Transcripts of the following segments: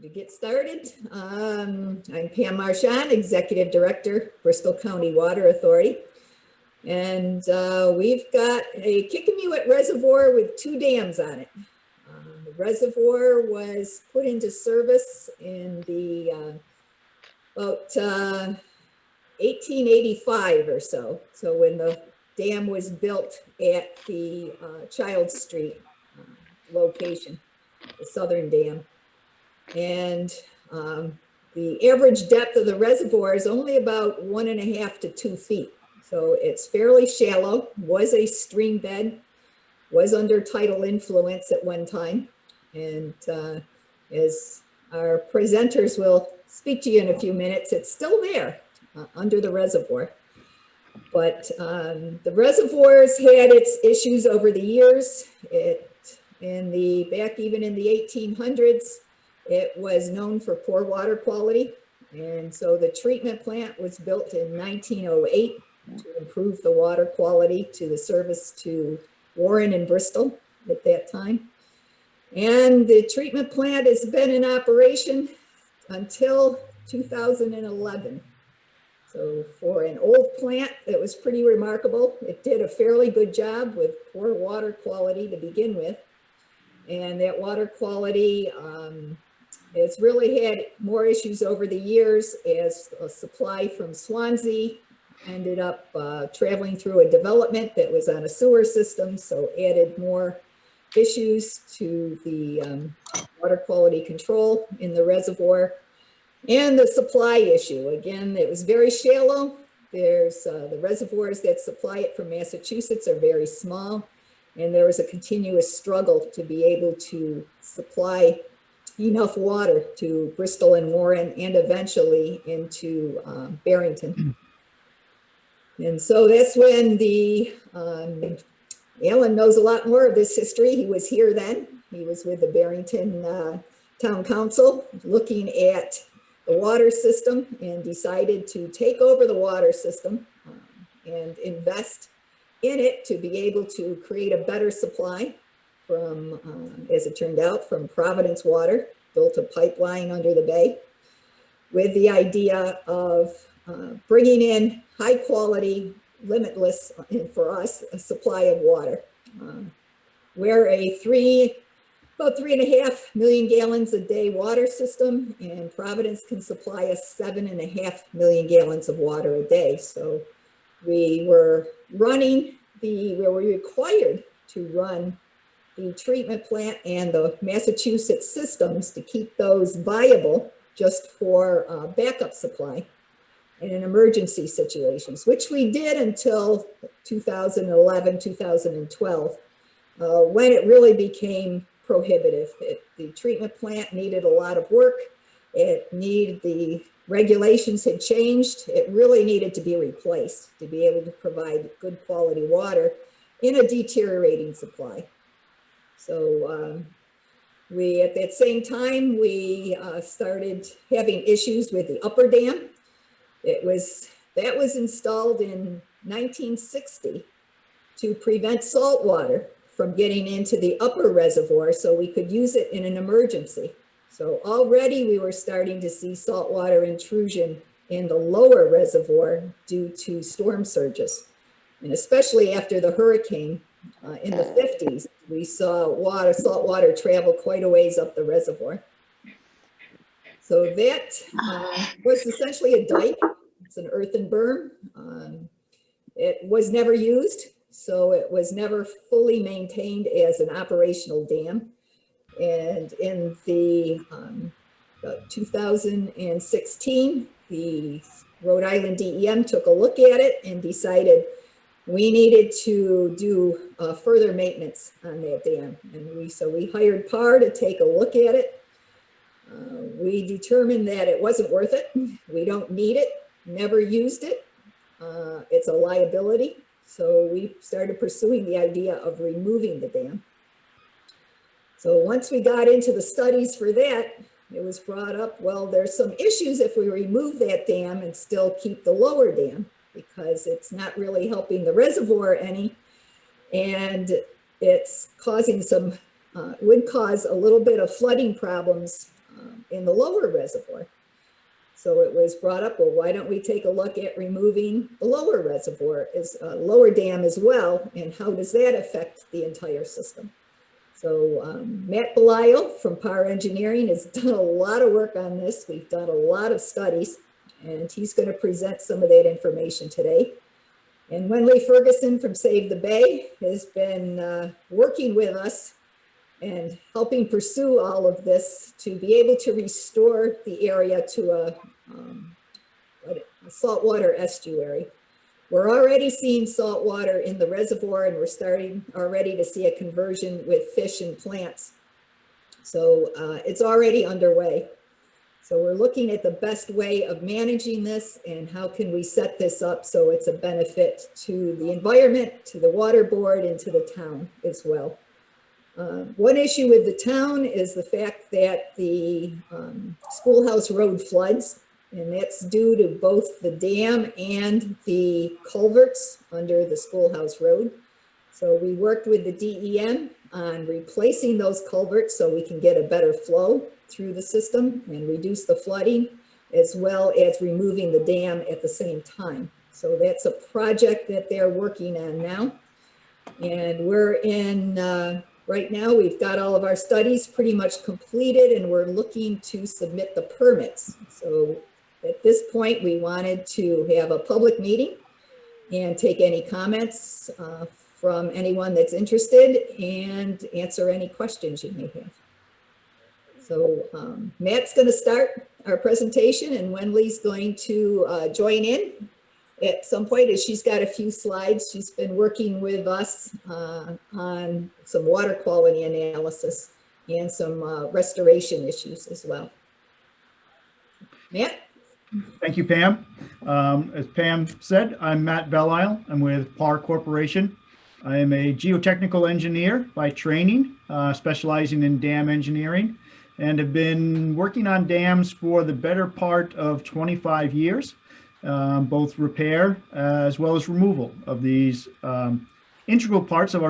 To get started, I'm Pam Marchand, Executive Director, Bristol County Water Authority. And we've got a Kickemuit reservoir with 2 dams on it. The reservoir was put into service in the about 1885 or so. So when the dam was built at the Child Street location, the southern dam. And the average depth of the reservoir is only about 1.5 to 2 feet. So it's fairly shallow, was a stream bed, was under tidal influence at one time. And as our presenters will speak to you in a few minutes, it's still there under the reservoir. But the reservoir's had its issues over the years. Even in the 1800s, it was known for poor water quality. And so the treatment plant was built in 1908 to improve the water quality to the service to Warren and Bristol at that time. And the treatment plant has been in operation until 2011. So for an old plant, it was pretty remarkable. It did a fairly good job with poor water quality to begin with. And that water quality has really had more issues over the years as a supply from Swansea ended up traveling through a development that was on a sewer system, so added more issues to the water quality control in the reservoir. And the supply issue, again, it was very shallow. There's the reservoirs that supply it from Massachusetts are very small, and there was a continuous struggle to be able to supply enough water to Bristol and Warren and eventually into Barrington. And so that's when Alan knows a lot more of this history. He was here then. He was with the Barrington Town Council looking at the water system and decided to take over the water system and invest in it to be able to create a better supply from, as it turned out, from Providence Water, built a pipeline under the bay with the idea of bringing in high quality, limitless, and for us, a supply of water. We're about 3.5 million gallons a day water system, and Providence can supply us 7.5 million gallons of water a day. So we were required to run the treatment plant and the Massachusetts systems to keep those viable just for backup supply and in emergency situations, which we did until 2011, 2012, when it really became prohibitive. The treatment plant needed a lot of work. The regulations had changed. It really needed to be replaced to be able to provide good quality water in a deteriorating supply. So at that same time, we started having issues with the upper dam. That was installed in 1960 to prevent salt water from getting into the upper reservoir so we could use it in an emergency. So already we were starting to see saltwater intrusion in the lower reservoir due to storm surges. And especially after the hurricane in the 50s, we saw salt water travel quite a ways up the reservoir. So that was essentially a dike. It's an earthen berm. It was never used, so it was never fully maintained as an operational dam. And in the 2016, the Rhode Island DEM took a look at it and decided we needed to do further maintenance on that dam. And so we hired PAR to take a look at it. We determined that it wasn't worth it. We don't need it, never used it. It's a liability. So we started pursuing the idea of removing the dam. So once we got into the studies for that, it was brought up, well, there's some issues if we remove that dam and still keep the lower dam, because it's not really helping the reservoir any, and it's causing would cause a little bit of flooding problems in the lower reservoir. So it was brought up, well, why don't we take a look at removing the lower reservoir, lower dam as well, and how does that affect the entire system? So Matt Belisle from Power Engineering has done a lot of work on this. We've done a lot of studies, and he's going to present some of that information today. And Wenley Ferguson from Save the Bay has been working with us and helping pursue all of this to be able to restore the area to a saltwater estuary. We're already seeing salt water in the reservoir, and we're starting already to see a conversion with fish and plants. So it's already underway. So we're looking at the best way of managing this and how can we set this up so it's a benefit to the environment, to the water board, and to the town as well. One issue with the town is the fact that the Schoolhouse Road floods, and that's due to both the dam and the culverts under the Schoolhouse Road. So we worked with the DEM on replacing those culverts so we can get a better flow through the system and reduce the flooding, as well as removing the dam at the same time. So that's a project that they're working on now. And we're in, right now, we've got all of our studies pretty much completed, and we're looking to submit the permits. So at this point, we wanted to have a public meeting and take any comments from anyone that's interested and answer any questions you may have. So Matt's going to start our presentation, and Wenley's going to join in at some point, as she's got a few slides. She's been working with us on some water quality analysis and some restoration issues as well. Matt? Thank you, Pam. As Pam said, I'm Matt Belisle. I'm with PAR Corporation. I am a geotechnical engineer by training, specializing in dam engineering, and have been working on dams for the better part of 25 years. Both repair as well as removal of these integral parts of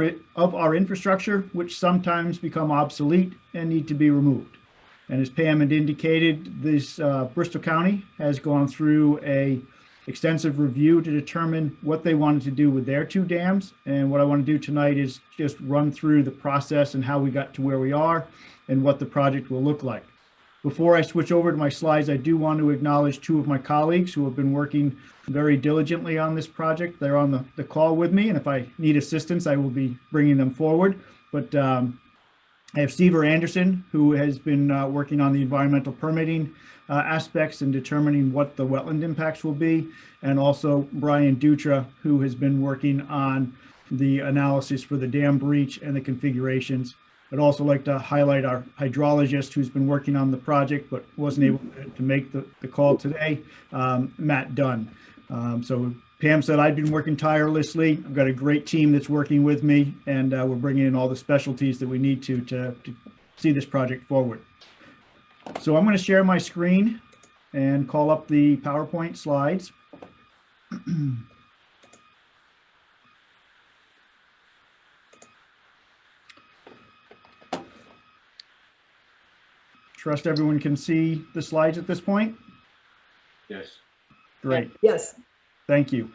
our infrastructure, which sometimes become obsolete and need to be removed. And as Pam had indicated, this Bristol County has gone through a extensive review to determine what they wanted to do with their two dams. And what I want to do tonight is just run through the process and how we got to where we are and what the project will look like. Before I switch over to my slides, I do want to acknowledge two of my colleagues who have been working very diligently on this project. They're on the call with me, and if I need assistance, I will be bringing them forward. But I have Steve Anderson, who has been working on the environmental permitting aspects and determining what the wetland impacts will be, and also Brian Dutra, who has been working on the analysis for the dam breach and the configurations. I'd also like to highlight our hydrologist who's been working on the project but wasn't able to make the call today, Matt Dunn. So Pam said I've been working tirelessly. I've got a great team that's working with me, and we're bringing in all the specialties that we need to see this project forward. So I'm going to share my screen and call up the PowerPoint slides. Trust everyone can see the slides at this point? Yes. Great. Yes. Thank you.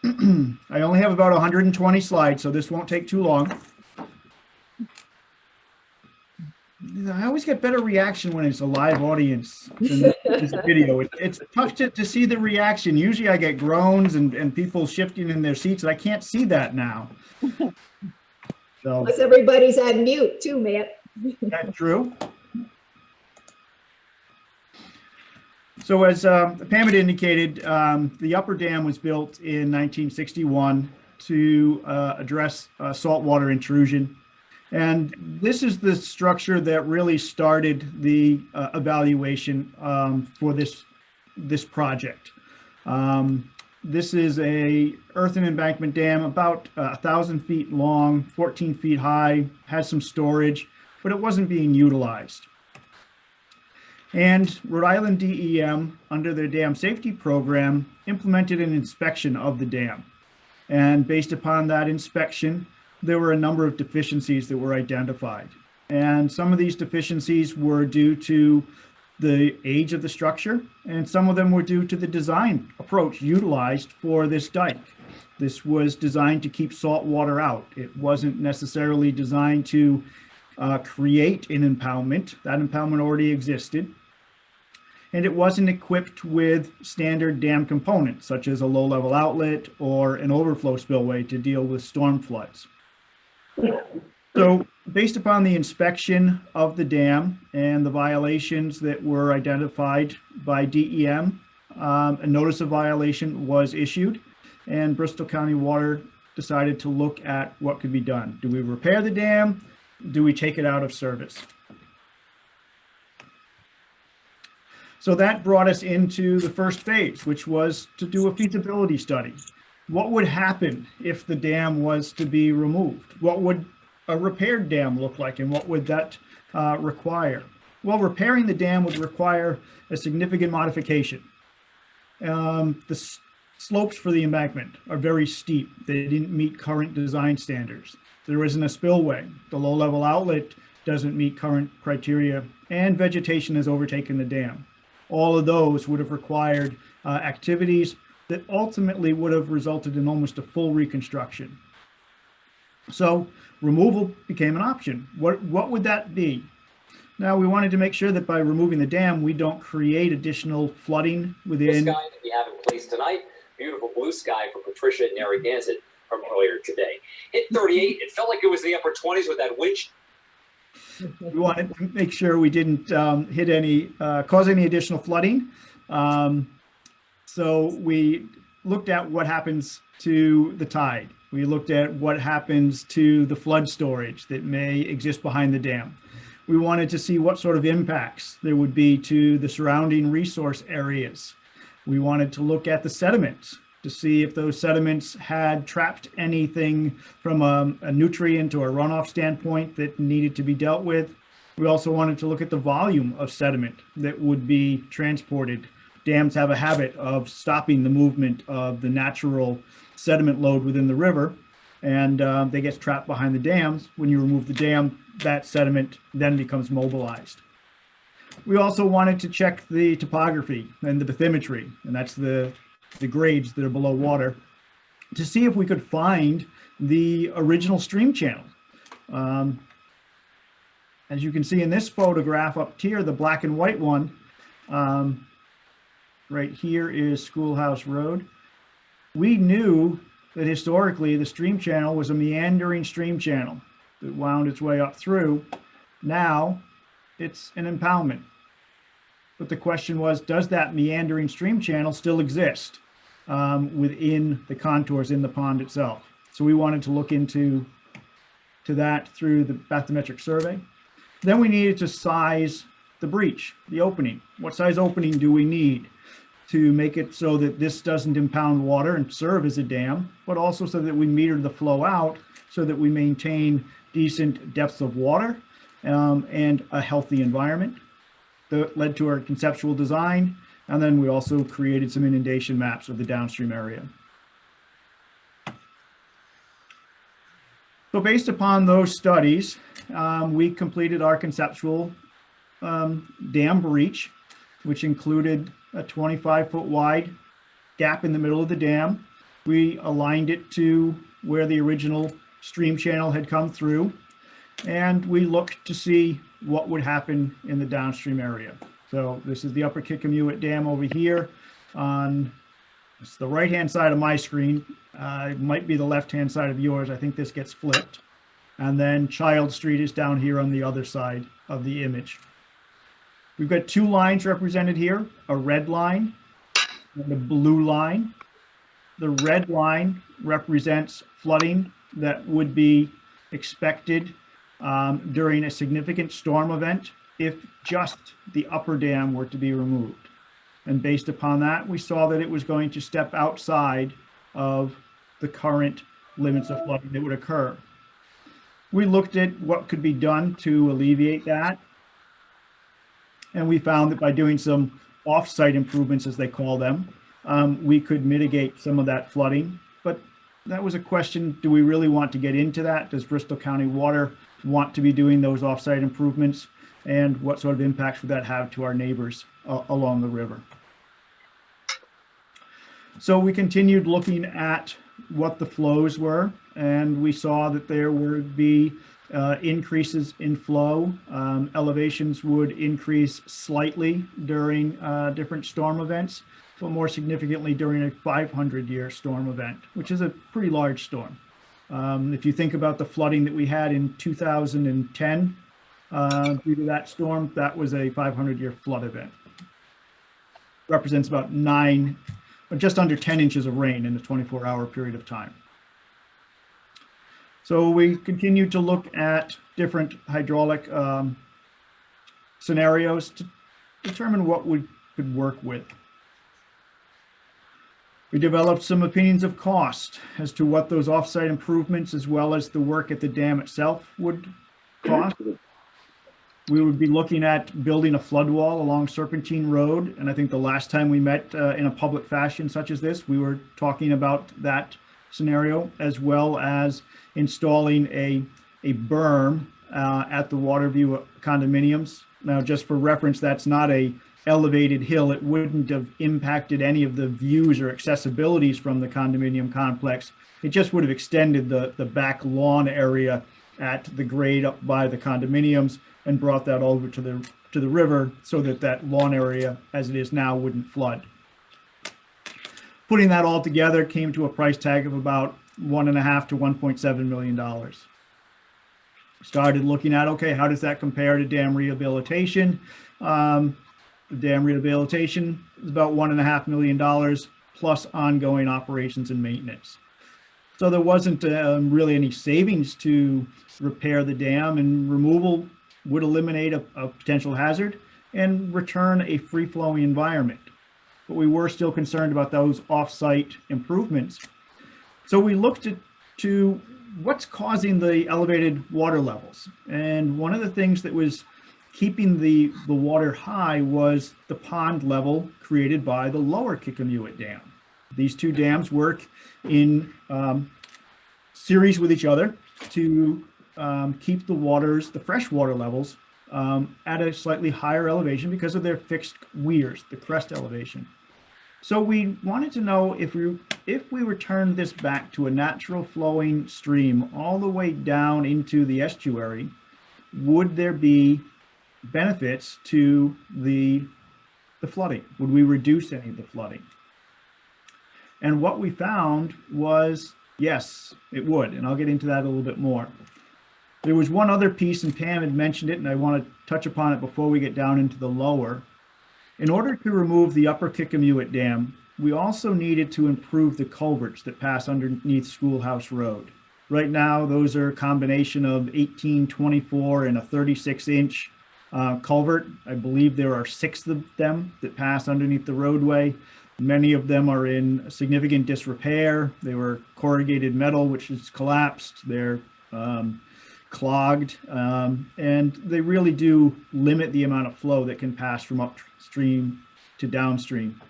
I only have about 120 slides, so this won't take too long. I always get better reaction when it's a live audience than this video. It's tough to see the reaction. Usually I get groans and people shifting in their seats, and I can't see that now. So, Plus everybody's on mute too, Matt. that's true. So as Pam had indicated, the upper dam was built in 1961 to address saltwater intrusion. And this is the structure that really started the evaluation for this project. This is a earthen embankment dam, about 1,000 feet long, 14 feet high, has some storage, but it wasn't being utilized. And Rhode Island DEM, under their dam safety program, implemented an inspection of the dam. And based upon that inspection, there were a number of deficiencies that were identified. And some of these deficiencies were due to the age of the structure, and some of them were due to the design approach utilized for this dike. This was designed to keep salt water out. It wasn't necessarily designed to create an impoundment. That impoundment already existed. And it wasn't equipped with standard dam components, such as a low-level outlet or an overflow spillway to deal with storm floods. So based upon the inspection of the dam and the violations that were identified by DEM, a notice of violation was issued, and Bristol County Water decided to look at what could be done. Do we repair the dam? Do we take it out of service? So that brought us into the first phase, which was to do a feasibility study. What would happen if the dam was to be removed? What would a repaired dam look like, and what would that require? Well, repairing the dam would require a significant modification. The slopes for the embankment are very steep. They didn't meet current design standards. There isn't a spillway. The low-level outlet doesn't meet current criteria, and vegetation has overtaken the dam. All of those would have required activities that ultimately would have resulted in almost a full reconstruction. So removal became an option. What would that be? Now, we wanted to make sure that by removing the dam, we don't create additional flooding within. The sky that we have in place tonight, beautiful blue sky for Patricia and Narragansett from earlier today. Hit 38, it felt like it was the upper 20s with that wind. We wanted to make sure we didn't cause any additional flooding. So we looked at what happens to the tide. We looked at what happens to the flood storage that may exist behind the dam. We wanted to see what sort of impacts there would be to the surrounding resource areas. We wanted to look at the sediments to see if those sediments had trapped anything from a nutrient or a runoff standpoint that needed to be dealt with. We also wanted to look at the volume of sediment that would be transported. Dams have a habit of stopping the movement of the natural sediment load within the river, and they get trapped behind the dams. When you remove the dam, that sediment then becomes mobilized. We also wanted to check the topography and the bathymetry, and that's the grades that are below water, to see if we could find the original stream channel. As you can see in this photograph up here, the black and white one, right here is Schoolhouse Road. We knew that historically the stream channel was a meandering stream channel that wound its way up through. Now it's an impoundment. But the question was, does that meandering stream channel still exist within the contours in the pond itself? So we wanted to look into that through the bathymetric survey. Then we needed to size the breach, the opening. What size opening do we need to make it so that this doesn't impound water and serve as a dam, but also so that we meter the flow out so that we maintain decent depths of water and a healthy environment. That led to our conceptual design, and then we also created some inundation maps of the downstream area. So based upon those studies, we completed our conceptual dam breach, which included a 25-foot wide gap in the middle of the dam. We aligned it to where the original stream channel had come through, and we looked to see what would happen in the downstream area. So this is the upper Kickemuit Dam over here. It's the right-hand side of my screen. It might be the left-hand side of yours. I think this gets flipped. And then Child Street is down here on the other side of the image. We've got two lines represented here, a red line and a blue line. The red line represents flooding that would be expected during a significant storm event if just the upper dam were to be removed. And based upon that, we saw that it was going to step outside of the current limits of flooding that would occur. We looked at what could be done to alleviate that. And we found that by doing some off-site improvements, as they call them, we could mitigate some of that flooding. But that was a question, do we really want to get into that? Does Bristol County Water want to be doing those off-site improvements? and what sort of impacts would that have to our neighbors along the river. So we continued looking at what the flows were, and we saw that there would be increases in flow. Elevations would increase slightly during different storm events, but more significantly during a 500-year storm event, which is a pretty large storm. If you think about the flooding that we had in 2010 due to that storm, that was a 500-year flood event. Represents about just under 10 inches of rain in a 24-hour period of time. So we continued to look at different hydraulic scenarios to determine what we could work with. We developed some opinions of cost as to what those offsite improvements as well as the work at the dam itself would cost. We would be looking at building a flood wall along Serpentine Road. And I think the last time we met in a public fashion such as this, we were talking about that scenario, as well as installing a berm at the Waterview condominiums. Now, just for reference, that's not a elevated hill. It wouldn't have impacted any of the views or accessibilities from the condominium complex. It just would have extended the back lawn area at the grade up by the condominiums and brought that over to the river so that that lawn area as it is now wouldn't flood. Putting that all together came to a price tag of about $1.5 to $1.7 million. Started looking at, okay, how does that compare to dam rehabilitation? The dam rehabilitation is about $1.5 million plus ongoing operations and maintenance. So there wasn't really any savings to repair the dam, and removal would eliminate a potential hazard and return a free-flowing environment. But we were still concerned about those off-site improvements. So we looked to what's causing the elevated water levels. And one of the things that was keeping the water high was the pond level created by the lower Kickemuit Dam. These two dams work in series with each other to keep the freshwater levels at a slightly higher elevation because of their fixed weirs, the crest elevation. So we wanted to know if we returned this back to a natural flowing stream all the way down into the estuary, would there be benefits to the flooding? Would we reduce any of the flooding? And what we found was, yes, it would. And I'll get into that a little bit more. There was one other piece, and Pam had mentioned it, and I want to touch upon it before we get down into the lower. In order to remove the upper Kickemuit Dam, we also needed to improve the culverts that pass underneath Schoolhouse Road. Right now, those are a combination of 1824 and a 36-inch culvert. I believe there are 6 of them that pass underneath the roadway. Many of them are in significant disrepair. They were corrugated metal, which has collapsed. They're clogged, and they really do limit the amount of flow that can pass from upstream to downstream.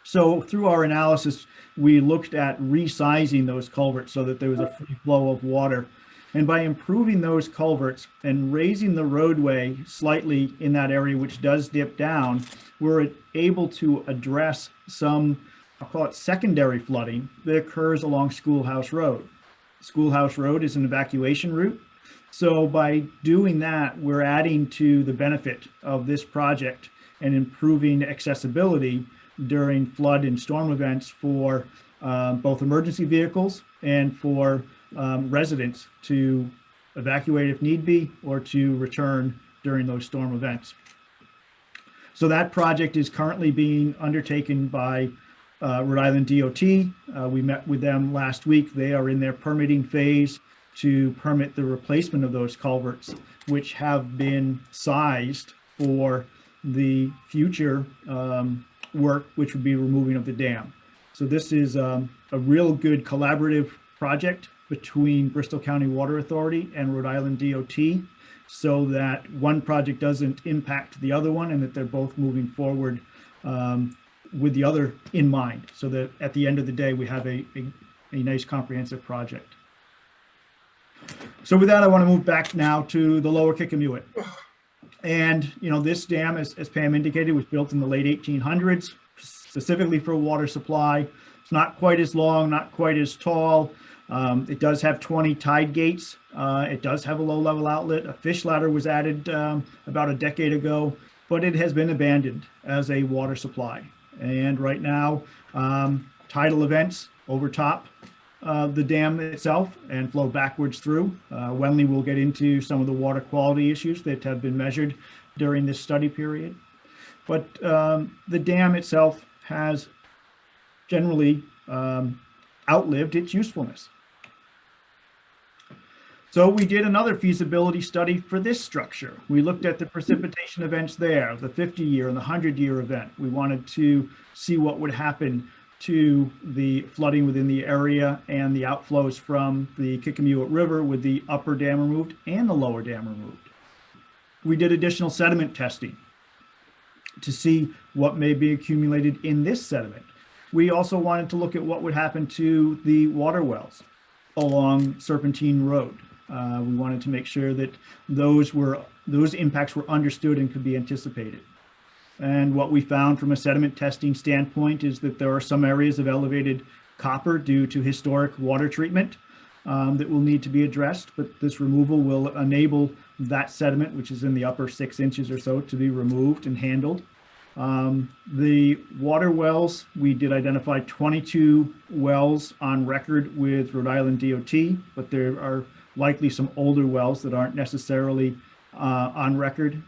So through our analysis, we looked at resizing those culverts so that there was a free flow of water. And by improving those culverts and raising the roadway slightly in that area, which does dip down, we're able to address some, I'll call it secondary flooding that occurs along Schoolhouse Road. Schoolhouse Road is an evacuation route. So by doing that, we're adding to the benefit of this project and improving accessibility during flood and storm events for both emergency vehicles and for residents to evacuate if need be, or to return during those storm events. So that project is currently being undertaken by Rhode Island DOT. We met with them last week. They are in their permitting phase to permit the replacement of those culverts, which have been sized for the future work, which would be removing of the dam. So this is a real good collaborative project between Bristol County Water Authority and Rhode Island DOT, so that one project doesn't impact the other one and that they're both moving forward with the other in mind, so that at the end of the day, we have a nice comprehensive project. So with that, I want to move back now to the lower Kickemuit. And, this dam, as Pam indicated, was built in the late 1800s, specifically for water supply. It's not quite as long, not quite as tall. It does have 20 tide gates. It does have a low level outlet. A fish ladder was added about a decade ago, but it has been abandoned as a water supply. And right now, tidal events overtop the dam itself and flow backwards through. Wenley will get into some of the water quality issues that have been measured during this study period. But the dam itself has generally outlived its usefulness. So we did another feasibility study for this structure. We looked at the precipitation events there, the 50-year and the 100-year event. We wanted to see what would happen to the flooding within the area and the outflows from the Kickemuit River with the upper dam removed and the lower dam removed. We did additional sediment testing to see what may be accumulated in this sediment. We also wanted to look at what would happen to the water wells along Serpentine Road. We wanted to make sure that those impacts were understood and could be anticipated. And what we found from a sediment testing standpoint is that there are some areas of elevated copper due to historic water treatment that will need to be addressed, but this removal will enable that sediment, which is in the upper 6 inches or so, to be removed and handled. The water wells, we did identify 22 wells on record with Rhode Island DOT, but there are likely some older wells that aren't necessarily on record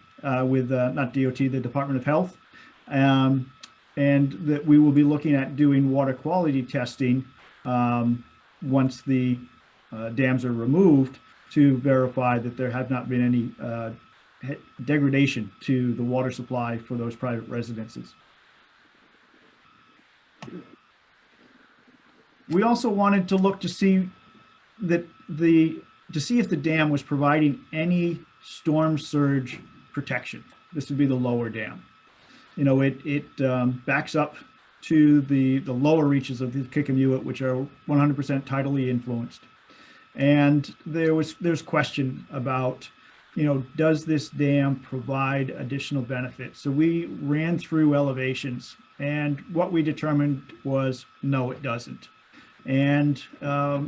with not DOT, the Department of Health, and that we will be looking at doing water quality testing once the dams are removed to verify that there have not been any degradation to the water supply for those private residences. We also wanted to look to see that if the dam was providing any storm surge protection. This would be the lower dam. It backs up to the lower reaches of the Kickemuit, which are 100% tidally influenced. And there's question about, does this dam provide additional benefits? So we ran through elevations, and what we determined was no, it doesn't. And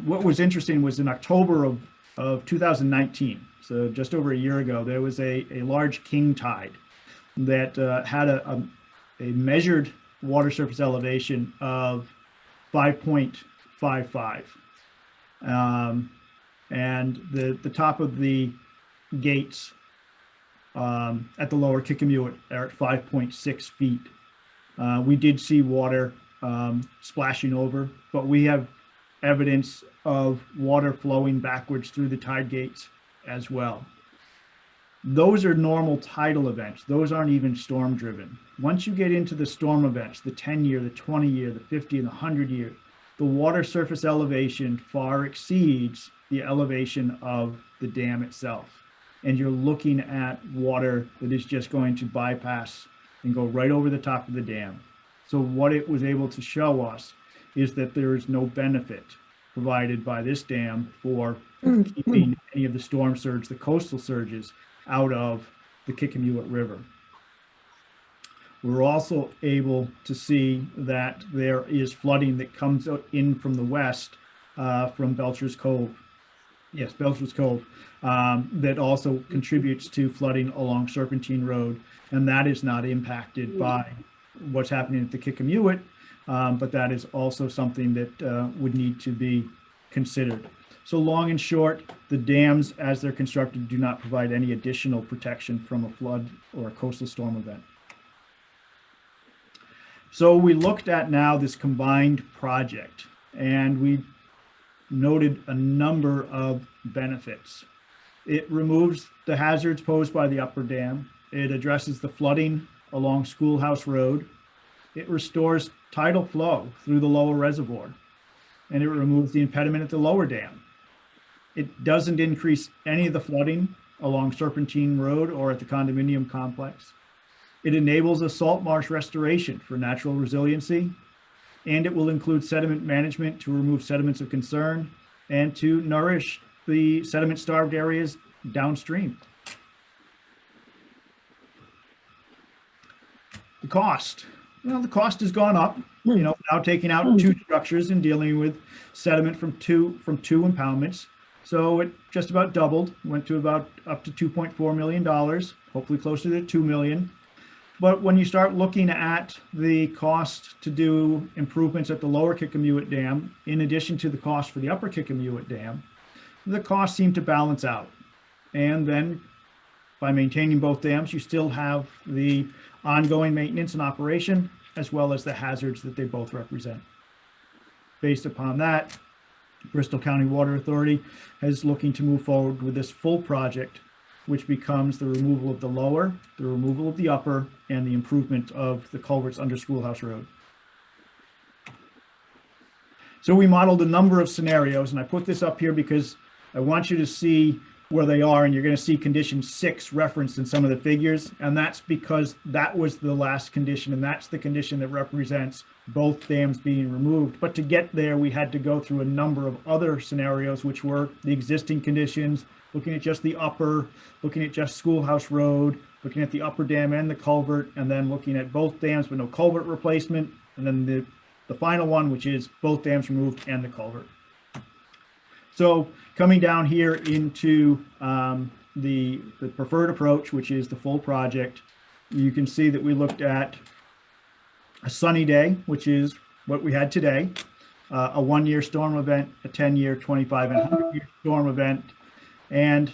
what was interesting was in October of 2019, so just over a year ago, there was a large king tide that had a measured water surface elevation of 5.55. And the top of the gates at the lower Kickemuit are at 5.6 feet. We did see water splashing over, but we have evidence of water flowing backwards through the tide gates as well. Those are normal tidal events. Those aren't even storm driven. Once you get into the storm events, the 10-year, the 20-year, the 50 and the 100-year, the water surface elevation far exceeds the elevation of the dam itself. And you're looking at water that is just going to bypass and go right over the top of the dam. So what it was able to show us is that there is no benefit provided by this dam for keeping any of the storm surge, the coastal surges, out of the Kickemuit River. We're also able to see that there is flooding that comes in from the west from Belcher's Cove. Yes, Belcher's Cove, that also contributes to flooding along Serpentine Road, and that is not impacted by what's happening at the Kickemuit, but that is also something that would need to be considered. So long and short, the dams as they're constructed do not provide any additional protection from a flood or a coastal storm event. So we looked at now this combined project, and we noted a number of benefits. It removes the hazards posed by the upper dam. It addresses the flooding along Schoolhouse Road. It restores tidal flow through the lower reservoir, and it removes the impediment at the lower dam. It doesn't increase any of the flooding along Serpentine Road or at the condominium complex. It enables a salt marsh restoration for natural resiliency, and it will include sediment management to remove sediments of concern and to nourish the sediment-starved areas downstream. cost. Well, the cost has gone up, now taking out 2 structures and dealing with sediment from two impoundments. So it just about doubled, went to about up to $2.4 million, hopefully closer to 2 million. But when you start looking at the cost to do improvements at the lower Kickemuit Dam, in addition to the cost for the upper Kickemuit Dam, the costs seem to balance out. And then by maintaining both dams, you still have the ongoing maintenance and operation, as well as the hazards that they both represent. Based upon that, Bristol County Water Authority is looking to move forward with this full project, which becomes the removal of the lower, the removal of the upper, and the improvement of the culverts under Schoolhouse Road. So we modeled a number of scenarios, and I put this up here because I want you to see where they are, and you're going to see condition 6 referenced in some of the figures, and that's because that was the last condition, and that's the condition that represents both dams being removed. But to get there, we had to go through a number of other scenarios, which were the existing conditions, looking at just the upper, looking at just Schoolhouse Road, looking at the upper dam and the culvert, and then looking at both dams with no culvert replacement, and then the final one, which is both dams removed and the culvert. So coming down here into the preferred approach, which is the full project, you can see that we looked at a sunny day, which is what we had today, a 1-year storm event, a 10-year, 25, and 100-year storm event. And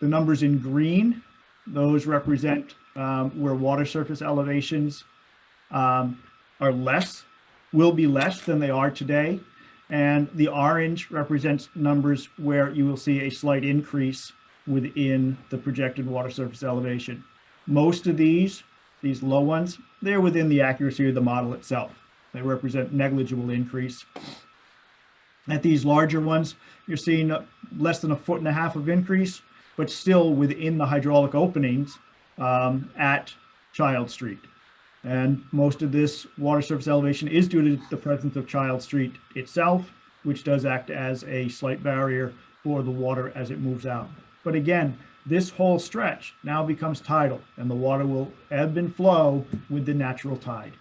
the numbers in green, those represent where water surface elevations are less, will be less than they are today. And the orange represents numbers where you will see a slight increase within the projected water surface elevation. Most of these low ones, they're within the accuracy of the model itself. They represent negligible increase. At these larger ones, you're seeing less than 1.5 feet of increase, but still within the hydraulic openings at Child Street. And most of this water surface elevation is due to the presence of Child Street itself, which does act as a slight barrier for the water as it moves out. But again, this whole stretch now becomes tidal, and the water will ebb and flow with the natural tide.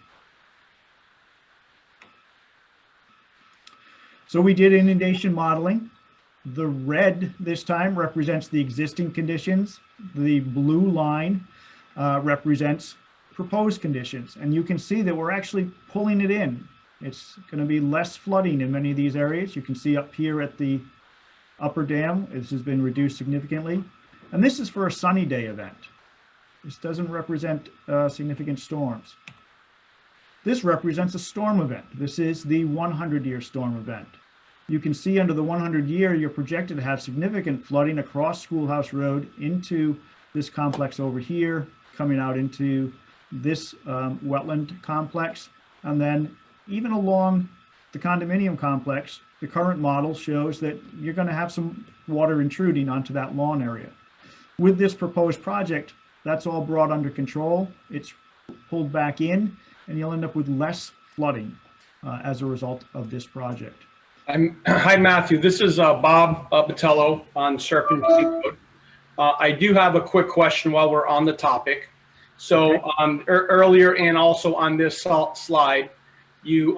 So we did inundation modeling. The red this time represents the existing conditions. The blue line represents proposed conditions. And you can see that we're actually pulling it in. It's going to be less flooding in many of these areas. You can see up here at the upper dam, this has been reduced significantly. And this is for a sunny day event. This doesn't represent significant storms. This represents a storm event. This is the 100-year storm event. You can see under the 100-year, you're projected to have significant flooding across Schoolhouse Road into this complex over here, coming out into this wetland complex. And then even along the condominium complex, the current model shows that you're going to have some water intruding onto that lawn area. With this proposed project, that's all brought under control. It's pulled back in, and you'll end up with less flooding as a result of this project. Hi, Matthew. This is Bob Batello on Serpent Seafood. I do have a quick question while we're on the topic. So earlier and also on this slide, you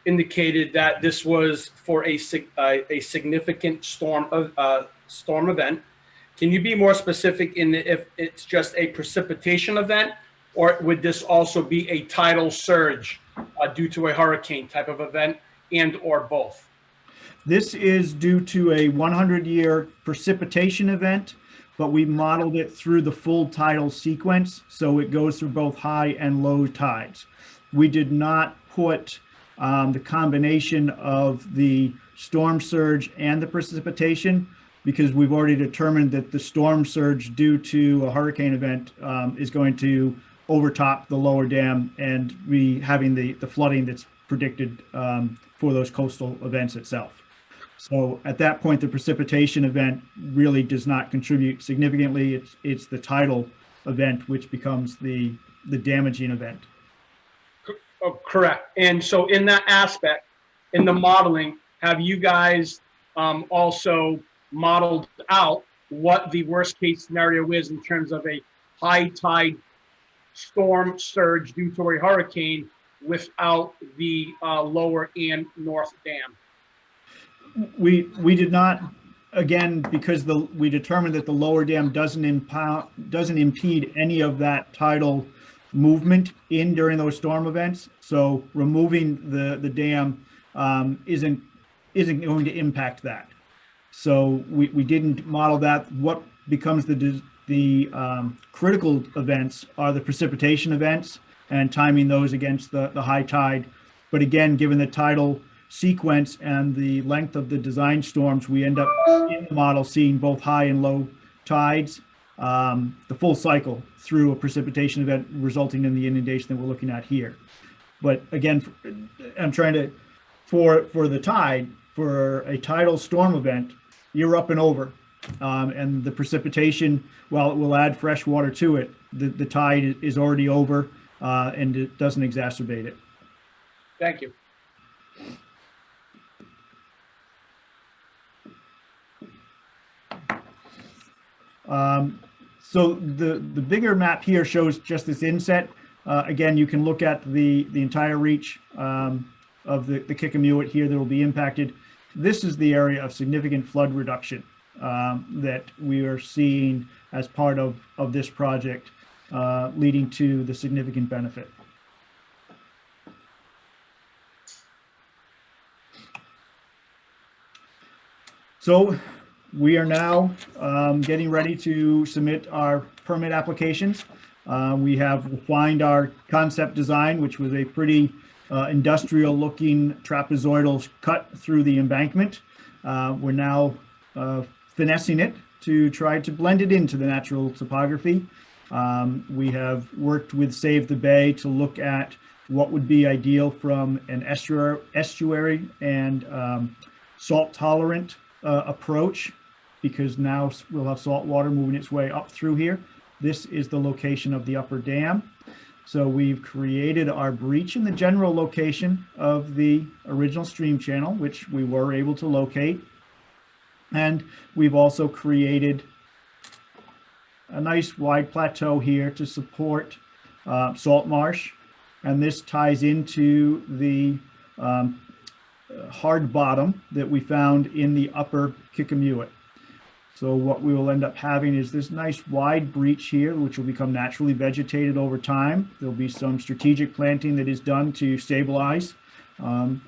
indicated that this was for a significant storm event. Can you be more specific in if it's just a precipitation event, or would this also be a tidal surge due to a hurricane type of event, and or both? This is due to a 100-year precipitation event, but we modeled it through the full tidal sequence, so it goes through both high and low tides. We did not put the combination of the storm surge and the precipitation, because we've already determined that the storm surge due to a hurricane event is going to overtop the lower dam and be having the flooding that's predicted for those coastal events itself. So at that point, the precipitation event really does not contribute significantly. It's the tidal event which becomes the damaging event. Oh, correct. And so in that aspect, in the modeling, have you guys also modeled out what the worst case scenario is in terms of a high tide storm surge due to a hurricane without the lower and north dam? We did not, again, because we determined that the lower dam doesn't impede any of that tidal movement during those storm events. So removing the dam isn't going to impact that. So we didn't model that. What becomes the critical events are the precipitation events and timing those against the high tide. But again, given the tidal sequence and the length of the design storms, we end up in the model seeing both high and low tides, the full cycle through a precipitation event resulting in the inundation that we're looking at here. But again, I'm trying to, for the tide, for a tidal storm event, you're up and over. And the precipitation, while it will add fresh water to it, the tide is already over and it doesn't exacerbate it. Thank you. So the bigger map here shows just this inset. Again, you can look at the entire reach of the Kickemuit here that will be impacted. This is the area of significant flood reduction that we are seeing as part of this project, leading to the significant benefit. So we are now getting ready to submit our permit applications. We have refined our concept design, which was a pretty industrial looking trapezoidal cut through the embankment. We're now finessing it to try to blend it into the natural topography. We have worked with Save the Bay to look at what would be ideal from an estuary and salt tolerant approach, because now we'll have salt water moving its way up through here. This is the location of the upper dam. So we've created our breach in the general location of the original stream channel, which we were able to locate. And we've also created a nice wide plateau here to support salt marsh. And this ties into the hard bottom that we found in the upper Kickemuit. So what we will end up having is this nice wide breach here, which will become naturally vegetated over time. There'll be some strategic planting that is done to stabilize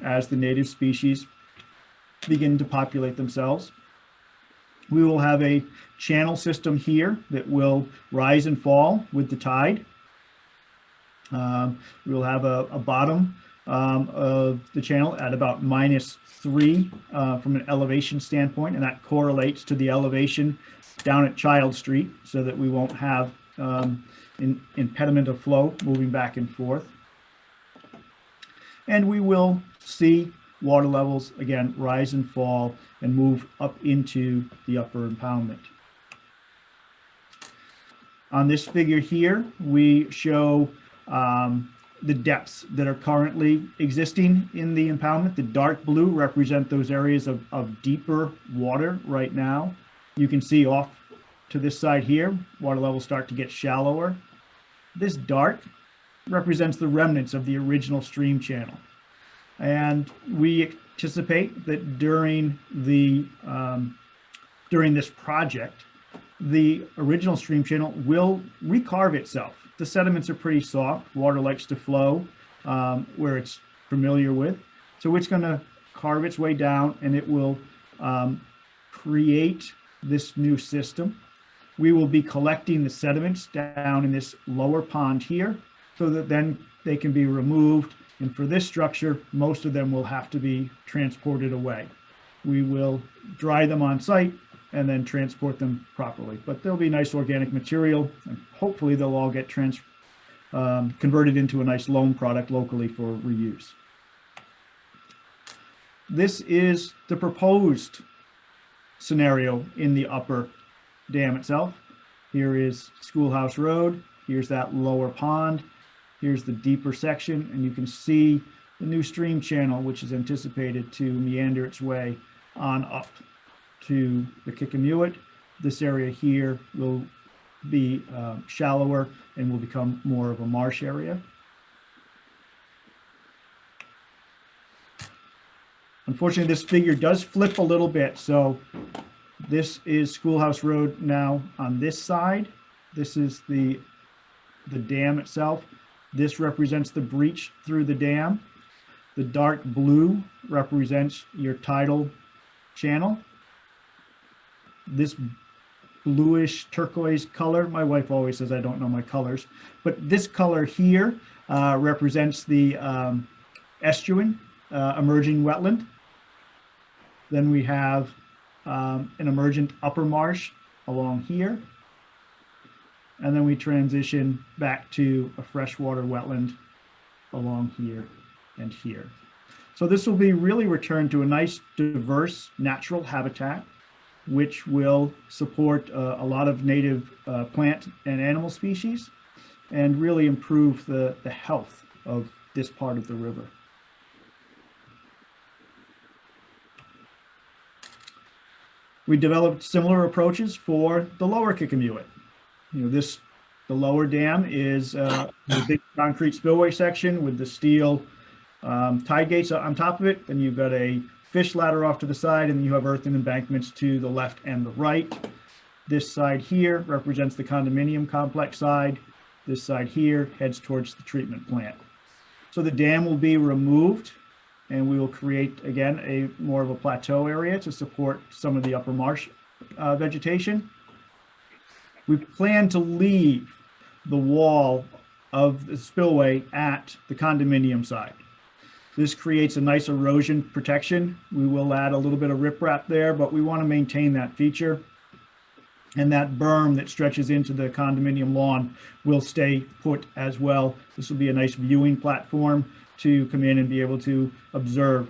as the native species begin to populate themselves. We will have a channel system here that will rise and fall with the tide. We will have a bottom of the channel at about -3 from an elevation standpoint, and that correlates to the elevation down at Child Street, so that we won't have impediment of flow moving back and forth. And we will see water levels again rise and fall and move up into the upper impoundment. On this figure here, we show the depths that are currently existing in the impoundment. The dark blue represent those areas of deeper water right now. You can see off to this side here, water levels start to get shallower. This dark represents the remnants of the original stream channel. And we anticipate that during this project, the original stream channel will recarve itself. The sediments are pretty soft. Water likes to flow where it's familiar with. So it's going to carve its way down, and it will create this new system. We will be collecting the sediments down in this lower pond here, so that then they can be removed. And for this structure, most of them will have to be transported away. We will dry them on site and then transport them properly. But there'll be nice organic material, and hopefully they'll all get converted into a nice loam product locally for reuse. This is the proposed scenario in the upper dam itself. Here is Schoolhouse Road. Here's that lower pond. Here's the deeper section, and you can see the new stream channel, which is anticipated to meander its way on up to the Kickemuit. This area here will be shallower and will become more of a marsh area. Unfortunately, this figure does flip a little bit. So this is Schoolhouse Road now on this side. This is the dam itself. This represents the breach through the dam. The dark blue represents your tidal channel. This bluish turquoise color, my wife always says I don't know my colors, but this color here represents the estuarine, emerging wetland. Then we have an emergent upper marsh along here. And then we transition back to a freshwater wetland along here and here. So this will be really returned to a nice, diverse, natural habitat, which will support a lot of native plant and animal species and really improve the health of this part of the river. We developed similar approaches for the lower Kickemuit. The lower dam is the big concrete spillway section with the steel tide gates on top of it. Then you've got a fish ladder off to the side, and you have earthen embankments to the left and the right. This side here represents the condominium complex side. This side here heads towards the treatment plant. So the dam will be removed, and we will create, again, a more of a plateau area to support some of the upper marsh vegetation. We plan to leave the wall of the spillway at the condominium side. This creates a nice erosion protection. We will add a little bit of riprap there, but we want to maintain that feature. And that berm that stretches into the condominium lawn will stay put as well. This will be a nice viewing platform to come in and be able to observe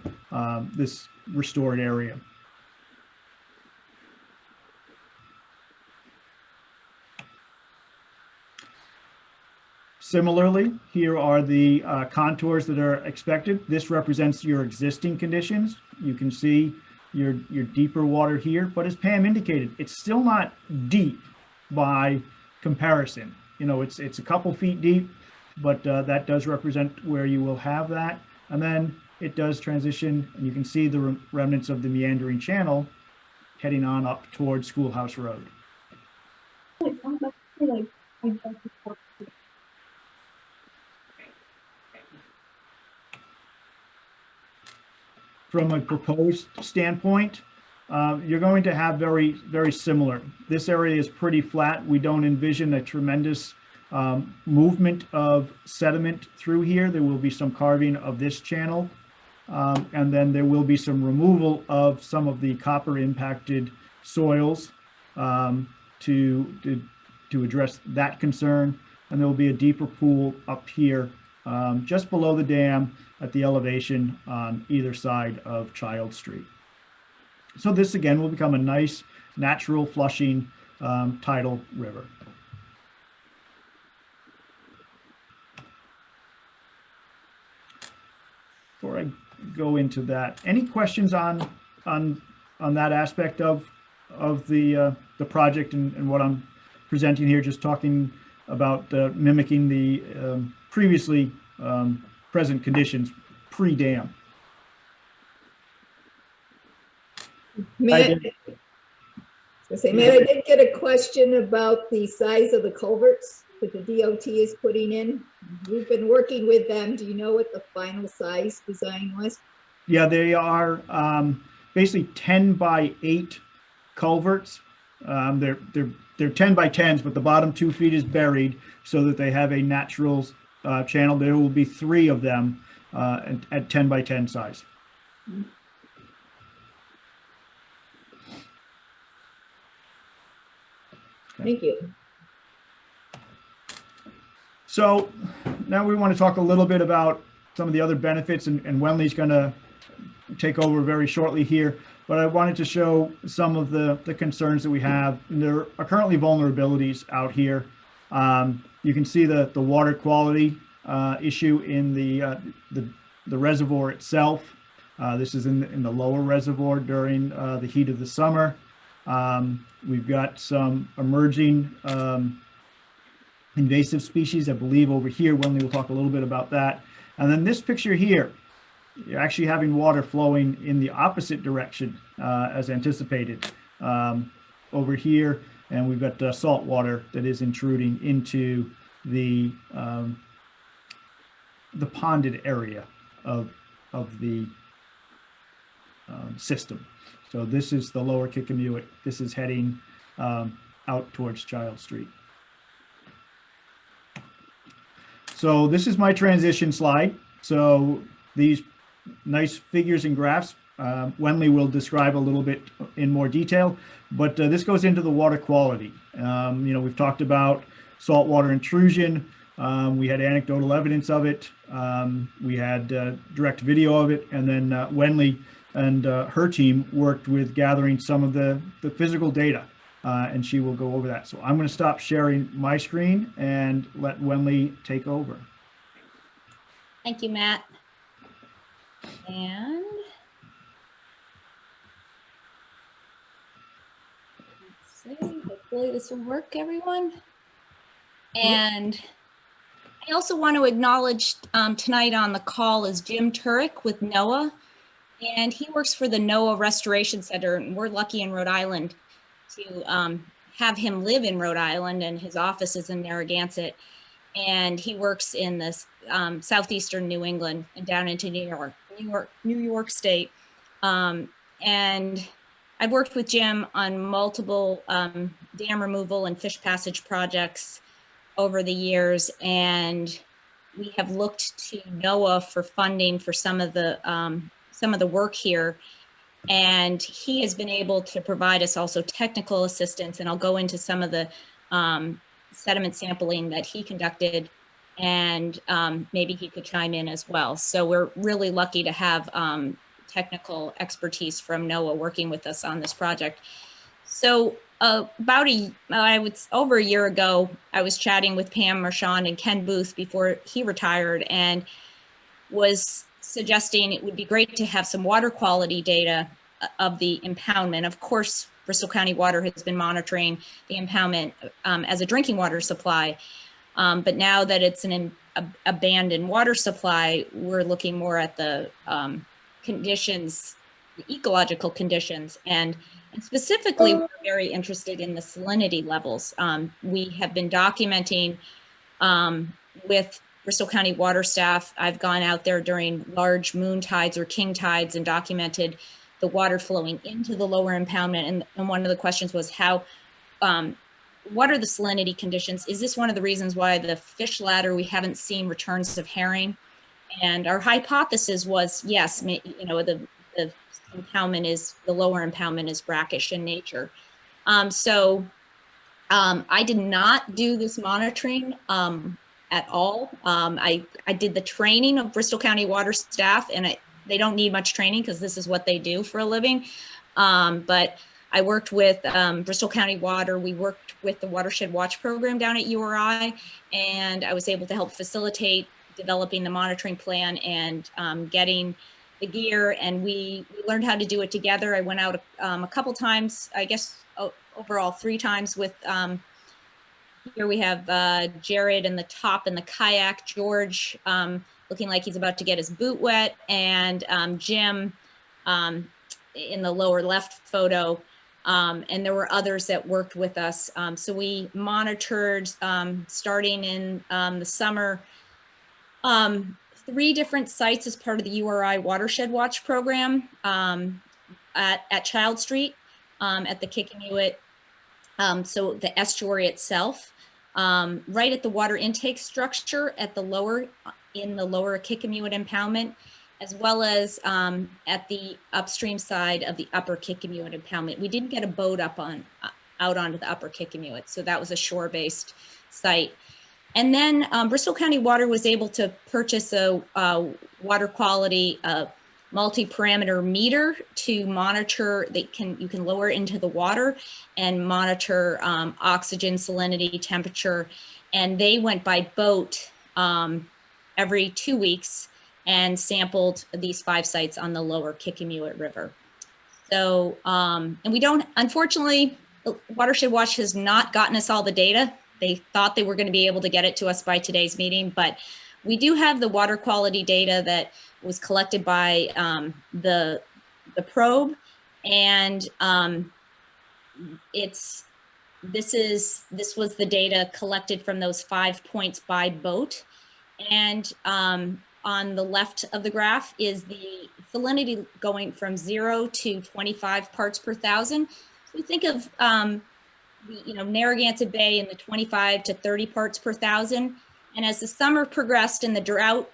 this restored area. Similarly, here are the contours that are expected. This represents your existing conditions. You can see your deeper water here, but as Pam indicated, it's still not deep by comparison. It's a couple feet deep, but that does represent where you will have that. And then it does transition, and you can see the remnants of the meandering channel heading on up towards Schoolhouse Road. From a proposed standpoint, you're going to have very, very similar. This area is pretty flat. We don't envision a tremendous movement of sediment through here. There will be some carving of this channel, and then there will be some removal of some of the copper impacted soils to address that concern. And there will be a deeper pool up here just below the dam at the elevation on either side of Child Street. So this again will become a nice natural flushing tidal river. Before I go into that, any questions on that aspect of the project and what I'm presenting here? Just talking about mimicking the previously present conditions pre-dam. Matt, I did get a question about the size of the culverts that the DOT is putting in. We've been working with them. Do you know what the final size design was? Yeah, they are basically 10 by 8 culverts. They're 10 by 10s, but the bottom 2 feet is buried so that they have a natural channel. There will be 3 of them at 10 by 10 size. Thank you. So now we want to talk a little bit about some of the other benefits, and Wenley's going to take over very shortly here. But I wanted to show some of the concerns that we have. And there are currently vulnerabilities out here. You can see the water quality issue in the reservoir itself. This is in the lower reservoir during the heat of the summer. We've got some emerging invasive species, I believe, over here. Wendy will talk a little bit about that. And then this picture here, you're actually having water flowing in the opposite direction as anticipated over here. And we've got salt water that is intruding into the ponded area of the system. So this is the lower Kickemuit. This is heading out towards Child Street. So this is my transition slide. So these nice figures and graphs, Wendy will describe a little bit in more detail, but this goes into the water quality. We've talked about saltwater intrusion. We had anecdotal evidence of it. We had direct video of it. And then Wendy and her team worked with gathering some of the physical data, and she will go over that. So I'm going to stop sharing my screen and let Wendy take over. Thank you, Matt. And let's see, hopefully this will work, everyone. And I also want to acknowledge tonight on the call is Jim Turek with NOAA, and he works for the NOAA Restoration Center, and we're lucky in Rhode Island to have him live in Rhode Island, and his office is in Narragansett, and he works in this southeastern New England and down into New York State. And I've worked with Jim on multiple dam removal and fish passage projects over the years, and we have looked to NOAA for funding for some of the work here. And he has been able to provide us also technical assistance, and I'll go into some of the sediment sampling that he conducted, and maybe he could chime in as well. So we're really lucky to have technical expertise from NOAA working with us on this project. So over a year ago, I was chatting with Pam Marchand and Ken Booth before he retired, and was suggesting it would be great to have some water quality data of the impoundment. Of course, Bristol County Water has been monitoring the impoundment as a drinking water supply. But now that it's an abandoned water supply, we're looking more at the conditions, the ecological conditions, and specifically, we're very interested in the salinity levels. We have been documenting with Bristol County water staff. I've gone out there during large moon tides or king tides and documented the water flowing into the lower impoundment. And one of the questions was what are the salinity conditions? Is this one of the reasons why the fish ladder, we haven't seen returns of herring? And our hypothesis was, yes, the impoundment is, the lower impoundment is brackish in nature. I did not do this monitoring at all. I did the training of Bristol County water staff, and they don't need much training because this is what they do for a living. But I worked with Bristol County Water. We worked with the Watershed Watch program down at URI, and I was able to help facilitate developing the monitoring plan and getting the gear, and we learned how to do it together. I went out a couple times, I guess overall 3 times with, here we have Jared in the top in the kayak, George looking like he's about to get his boot wet, and Jim in the lower left photo. And there were others that worked with us. So we monitored starting in the summer, 3 different sites as part of the URI Watershed Watch program at Child Street, at the Kickemuit, so the estuary itself, right at the water intake structure at the lower Kickemuit impoundment, as well as at the upstream side of the upper Kickemuit impoundment. We didn't get a boat out onto the upper Kickemuit, so that was a shore-based site. And then Bristol County Water was able to purchase a water quality multi-parameter meter to monitor. You can lower into the water and monitor oxygen, salinity, temperature. And they went by boat every 2 weeks and sampled these 5 sites on the lower Kickemuit River. So, and we don't, unfortunately, Watershed Watch has not gotten us all the data. They thought they were going to be able to get it to us by today's meeting, but we do have the water quality data that was collected by the probe, and this was the data collected from those 5 points by boat. And on the left of the graph is the salinity going from 0 to 25 parts per thousand. So we think of Narragansett Bay in the 25 to 30 parts per thousand. And as the summer progressed and the drought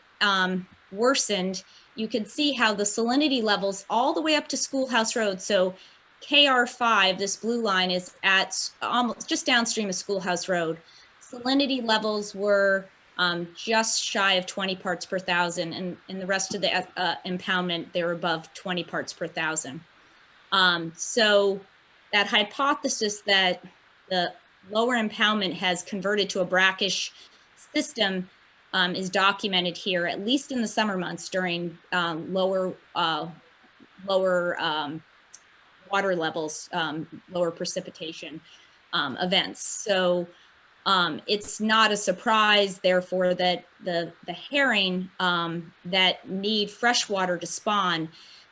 worsened, you could see how the salinity levels all the way up to Schoolhouse Road. So KR5, this blue line, is at almost just downstream of Schoolhouse Road. Salinity levels were just shy of 20 parts per thousand, and in the rest of the impoundment, they were above 20 parts per thousand. So that hypothesis that the lower impoundment has converted to a brackish system is documented here, at least in the summer months during lower water levels, lower precipitation events. So it's not a surprise, therefore, that the herring that need fresh water to spawn,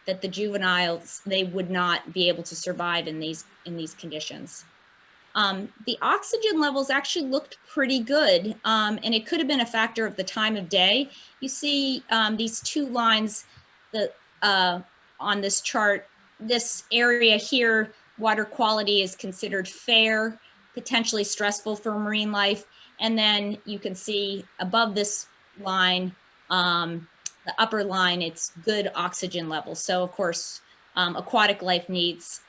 that the juveniles, they would not be able to survive in these conditions. The oxygen levels actually looked pretty good, and it could have been a factor of the time of day. You see these two lines that on this chart. This area here, water quality is considered fair, potentially stressful for marine life. And then you can see above this line, the upper line, it's good oxygen levels. So of course, aquatic life needs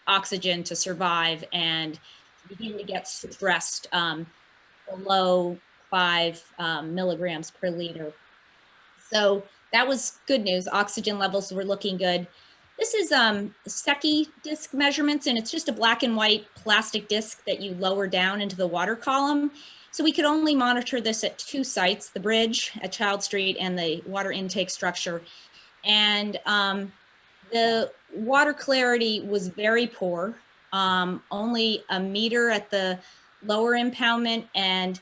oxygen to survive and begin to get stressed below 5 milligrams per liter. So that was good news. Oxygen levels were looking good. This is Secchi disc measurements, and it's just a black and white plastic disc that you lower down into the water column. So we could only monitor this at 2 sites, the bridge at Child Street and the water intake structure. And the water clarity was very poor, only a meter at the lower impoundment, and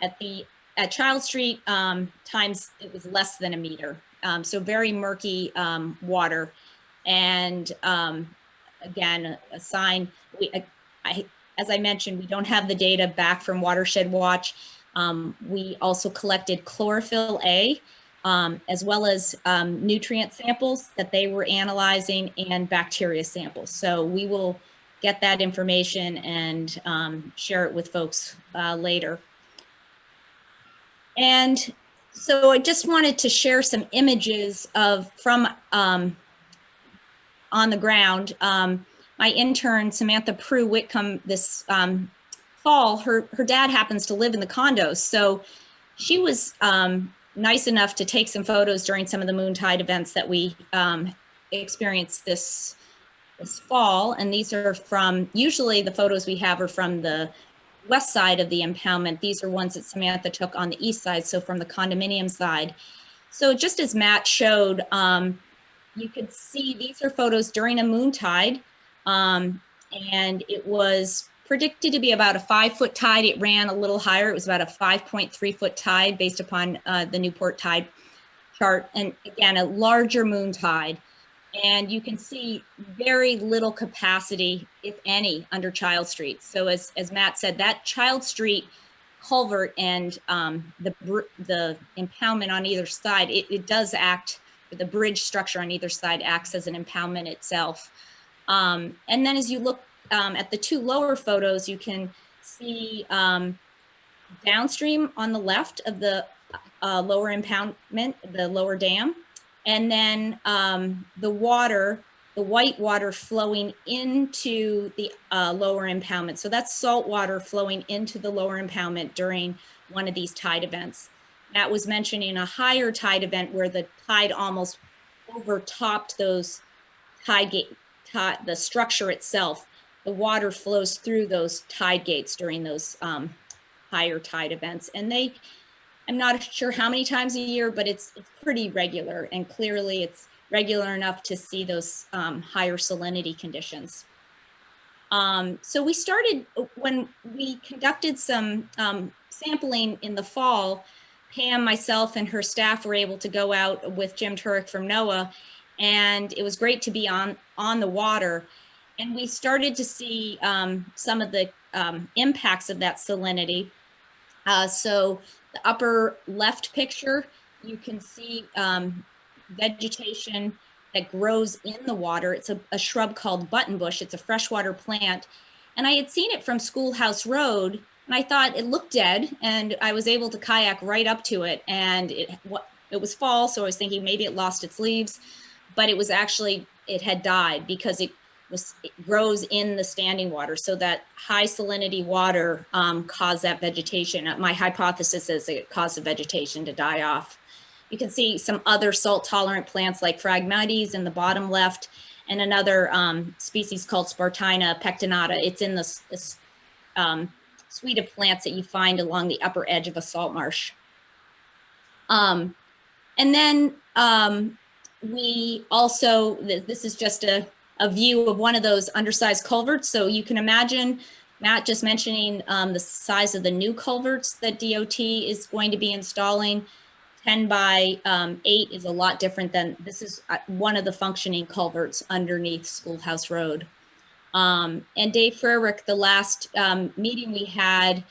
at Child Street times it was less than a meter. So very murky water. And again, a sign, as I mentioned, we don't have the data back from Watershed Watch. We also collected chlorophyll A, as well as nutrient samples that they were analyzing and bacteria samples. So we will get that information and share it with folks later. And so I just wanted to share some images from on the ground. My intern, Samantha Prue Whitcomb, this fall, her dad happens to live in the condos. So she was nice enough to take some photos during some of the moon tide events that we experienced this fall. And these are from, usually the photos we have are from the west side of the impoundment. These are ones that Samantha took on the east side, so from the condominium side. So just as Matt showed, you could see these are photos during a moon tide, and it was predicted to be about a 5-foot tide. It ran a little higher. It was about a 5.3-foot tide based upon the Newport tide chart. And again, a larger moon tide. And you can see very little capacity, if any, under Child Street. So as Matt said, that Child Street culvert and the impoundment on either side, it does act, the bridge structure on either side acts as an impoundment itself. And then as you look at the 2 lower photos, you can see downstream on the left of the lower impoundment, the lower dam, and then the white water flowing into the lower impoundment. So that's salt water flowing into the lower impoundment during one of these tide events. Matt was mentioning a higher tide event where the tide almost overtopped those the structure itself. The water flows through those tide gates during those higher tide events. And I'm not sure how many times a year, but it's pretty regular, and clearly it's regular enough to see those higher salinity conditions. So we started, when we conducted some sampling in the fall, Pam, myself, and her staff were able to go out with Jim Turek from NOAA, and it was great to be on the water. And we started to see some of the impacts of that salinity. So the upper left picture, you can see vegetation that grows in the water. It's a shrub called buttonbush. It's a freshwater plant. And I had seen it from Schoolhouse Road, and I thought it looked dead, and I was able to kayak right up to it. And it was fall, so I was thinking maybe it lost its leaves, but it was actually, it had died because it grows in the standing water. So that high salinity water caused that vegetation. My hypothesis is it caused the vegetation to die off. You can see some other salt tolerant plants like Phragmites in the bottom left, and another species called Spartina pectinata. It's in this suite of plants that you find along the upper edge of a salt marsh. And then we also, this is just a view of one of those undersized culverts. So you can imagine Matt just mentioning the size of the new culverts that DOT is going to be installing. 10 by 8 is a lot different than, this is one of the functioning culverts underneath Schoolhouse Road. And Dave Frerick, the last meeting we had,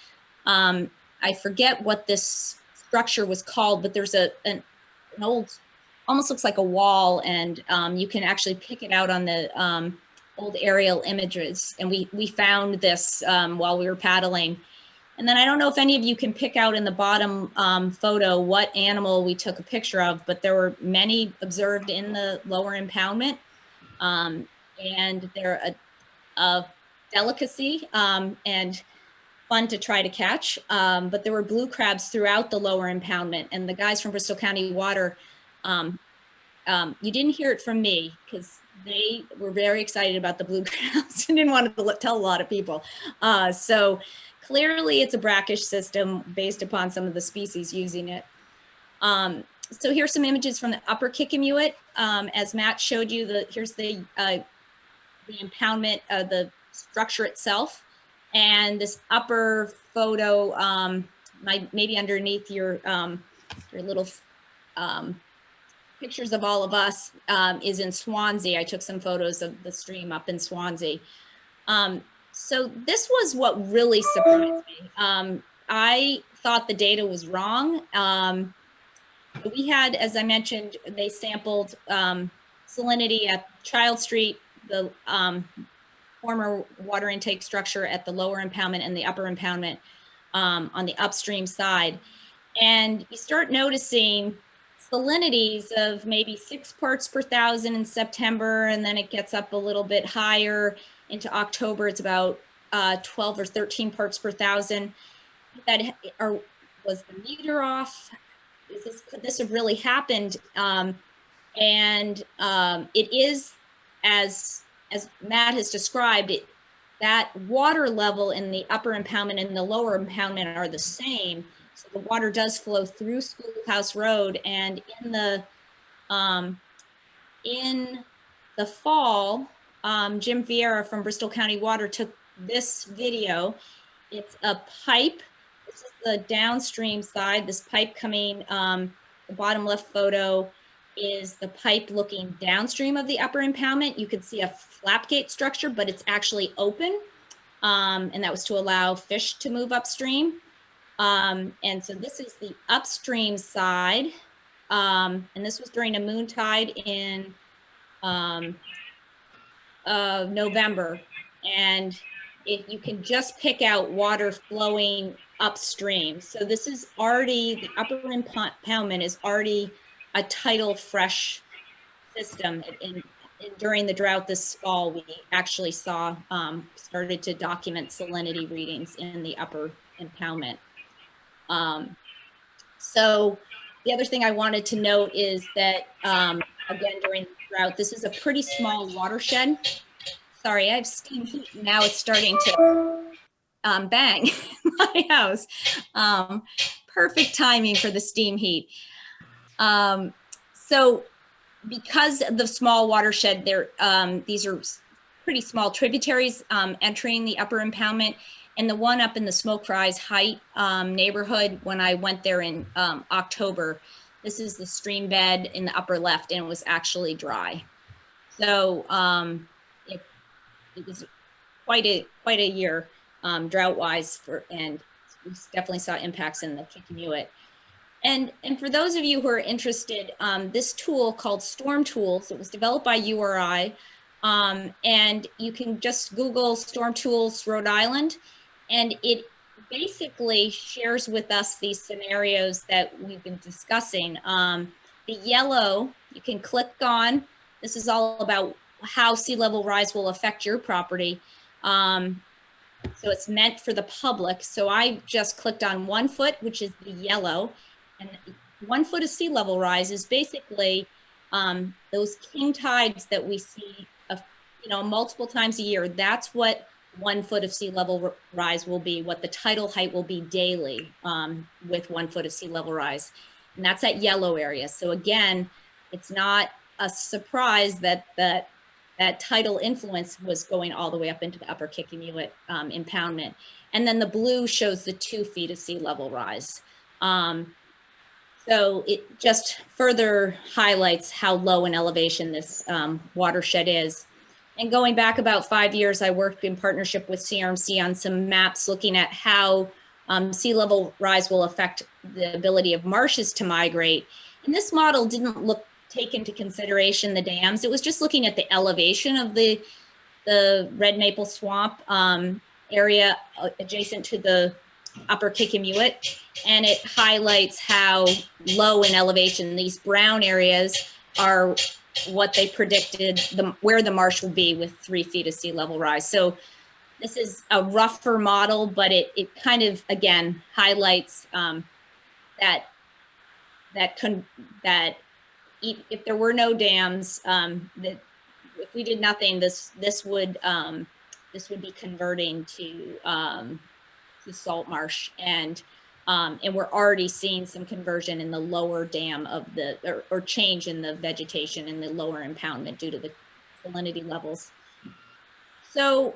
I forget what this structure was called, but there's an old, almost looks like a wall, and you can actually pick it out on the old aerial images. And we found this while we were paddling. And then I don't know if any of you can pick out in the bottom photo what animal we took a picture of, but there were many observed in the lower impoundment. And they're a delicacy and fun to try to catch. But there were blue crabs throughout the lower impoundment. And the guys from Bristol County Water, you didn't hear it from me because they were very excited about the blue crabs and didn't want to tell a lot of people. So clearly it's a brackish system based upon some of the species using it. So here's some images from the upper Kickemuit. As Matt showed you, here's the impoundment of the structure itself. And this upper photo, maybe underneath your little pictures of all of us, is in Swansea. I took some photos of the stream up in Swansea. So this was what really surprised me. I thought the data was wrong. We had, as I mentioned, they sampled salinity at Child Street, the former water intake structure at the lower impoundment and the upper impoundment on the upstream side. And you start noticing salinities of maybe 6 parts per thousand in September, and then it gets up a little bit higher into October. It's about 12 or 13 parts per thousand. Was the meter off? Could this have really happened? And it is, as Matt has described it, that water level in the upper impoundment and the lower impoundment are the same. So the water does flow through Schoolhouse Road, and in the fall, Jim Vieira from Bristol County Water took this video. It's a pipe. This is the downstream side. This pipe coming, the bottom left photo is the pipe looking downstream of the upper impoundment. You can see a flapgate structure, but it's actually open. And that was to allow fish to move upstream. And so this is the upstream side. And this was during a moon tide in November. And you can just pick out water flowing upstream. So this is already, the upper impoundment is already a tidal fresh system. During the drought this fall, we actually saw, started to document salinity readings in the upper impoundment. So the other thing I wanted to note is that, again, during the drought, this is a pretty small watershed. Sorry, I have steam heat. Now it's starting to bang in my house. perfect timing for the steam heat. So because of the small watershed there, these are pretty small tributaries entering the upper impoundment. And the one up in the Smoke Rise Height neighborhood, when I went there in October, this is the stream bed in the upper left, and it was actually dry. So it was quite a year drought-wise, and we definitely saw impacts in the Kickemuit. And for those of you who are interested, this tool called Storm Tools, it was developed by URI, and you can just Google Storm Tools Rhode Island, and it basically shares with us these scenarios that we've been discussing. The yellow, you can click on, this is all about how sea level rise will affect your property. So it's meant for the public. So I just clicked on 1 foot, which is the yellow. And 1 foot of sea level rise is basically those king tides that we see, multiple times a year. That's what 1 foot of sea level rise will be, what the tidal height will be daily with 1 foot of sea level rise. And that's that yellow area. So again, it's not a surprise that that tidal influence was going all the way up into the upper Kickemuit impoundment. And then the blue shows the 2 feet of sea level rise. So it just further highlights how low in elevation this watershed is. And going back about 5 years, I worked in partnership with CRMC on some maps looking at how sea level rise will affect the ability of marshes to migrate. And this model didn't take into consideration the dams. It was just looking at the elevation of the Red Maple Swamp area adjacent to the upper Kickemuit, and it highlights how low in elevation these brown areas are, what they predicted where the marsh will be with 3 feet of sea level rise. So this is a rougher model, but it kind of again highlights that if there were no dams, that if we did nothing, this would be converting to salt marsh, and we're already seeing some conversion in the lower dam of or change in the vegetation in the lower impoundment due to the salinity levels. So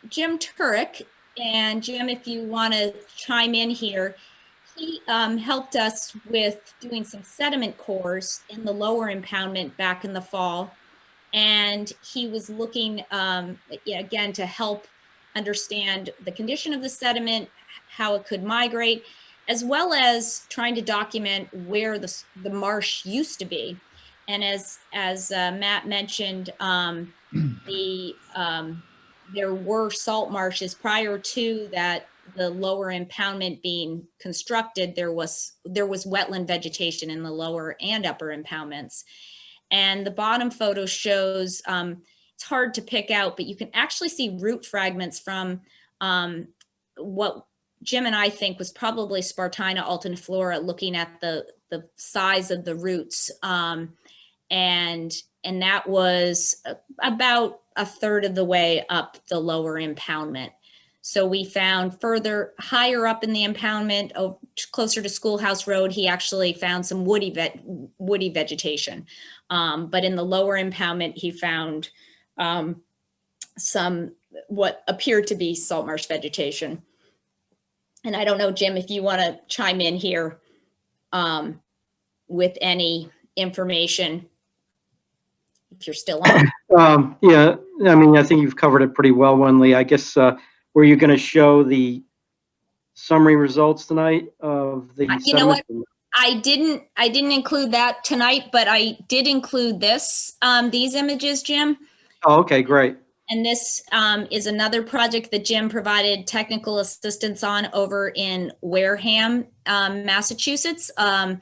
Jim Turek, and Jim, if you want to chime in here, he helped us with doing some sediment cores in the lower impoundment back in the fall. And he was looking, again, to help understand the condition of the sediment, how it could migrate, as well as trying to document where the marsh used to be. And as Matt mentioned, there were salt marshes prior to that, the lower impoundment being constructed. There was wetland vegetation in the lower and upper impoundments. And the bottom photo shows, it's hard to pick out, but you can actually see root fragments from what Jim and I think was probably Spartina alterniflora, looking at the size of the roots. And that was about a third of the way up the lower impoundment. So we found further higher up in the impoundment, closer to Schoolhouse Road, he actually found some woody vegetation. But in the lower impoundment, he found some what appeared to be salt marsh vegetation. And I don't know, Jim, if you want to chime in here with any information, if you're still on. Yeah, I mean, I think you've covered it pretty well, Wenley. I guess, were you going to show the summary results tonight of the You know what? I didn't include that tonight, but I did include these images, Jim. Oh, okay, great. And this is another project that Jim provided technical assistance on over in Wareham, Massachusetts. And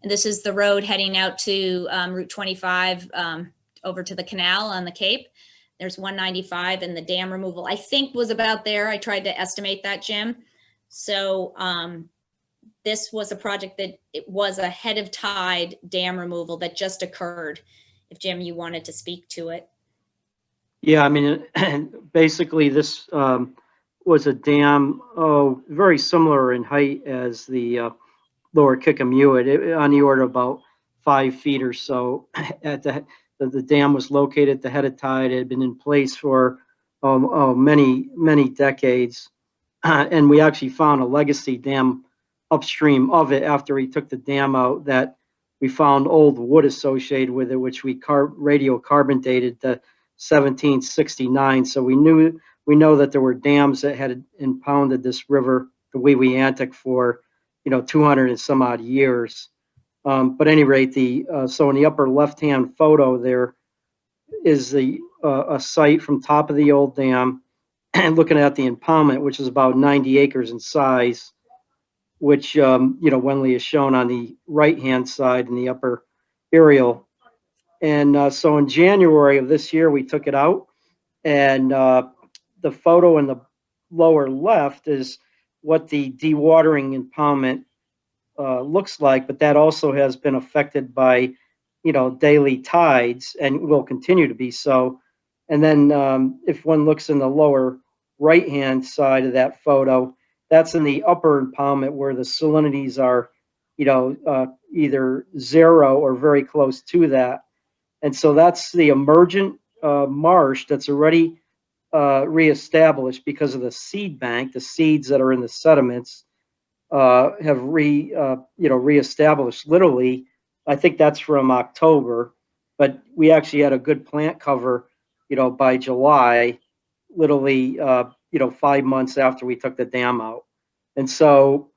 this is the road heading out to Route 25 over to the canal on the Cape. There's 195, and the dam removal, I think, was about there. I tried to estimate that, Jim. So this was a project that it was a head of tide dam removal that just occurred. If Jim, you wanted to speak to it. Yeah, I mean, basically this was a dam very similar in height as the lower Kickemuit, on the order of about 5 feet or so. At the dam was located at the head of tide. It had been in place for many decades. And we actually found a legacy dam upstream of it after we took the dam out, that we found old wood associated with it, which we radiocarbon dated to 1769. So we know that there were dams that had impounded this river, the Weweantic, for 200 and some odd years. But at any rate, so in the upper left-hand photo there is a site from top of the old dam, and looking at the impoundment, which is about 90 acres in size, which Wenley is shown on the right-hand side in the upper aerial. And so in January of this year, we took it out, and the photo in the lower left is what the dewatering impoundment looks like, but that also has been affected by daily tides and will continue to be so. And then if one looks in the lower right-hand side of that photo, that's in the upper impoundment where the salinities are either zero or very close to that. And so that's the emergent marsh that's already reestablished because of the seed bank. The seeds that are in the sediments have reestablished literally. I think that's from October, but we actually had a good plant cover, by July, literally, 5 months after we took the dam out. And so,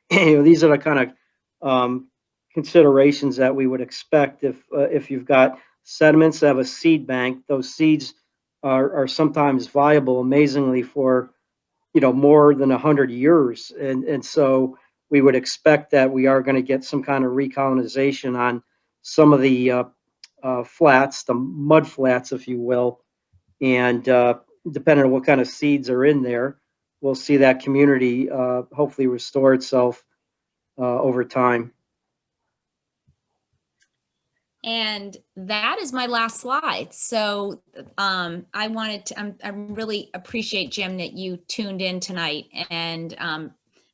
these are the kind of considerations that we would expect if you've got sediments that have a seed bank. Those seeds are sometimes viable, amazingly, for more than 100 years, and so we would expect that we are going to get some kind of recolonization on some of the flats, the mud flats, if you will, and depending on what kind of seeds are in there, we'll see that community hopefully restore itself over time. And that is my last slide. So I really appreciate, Jim, that you tuned in tonight and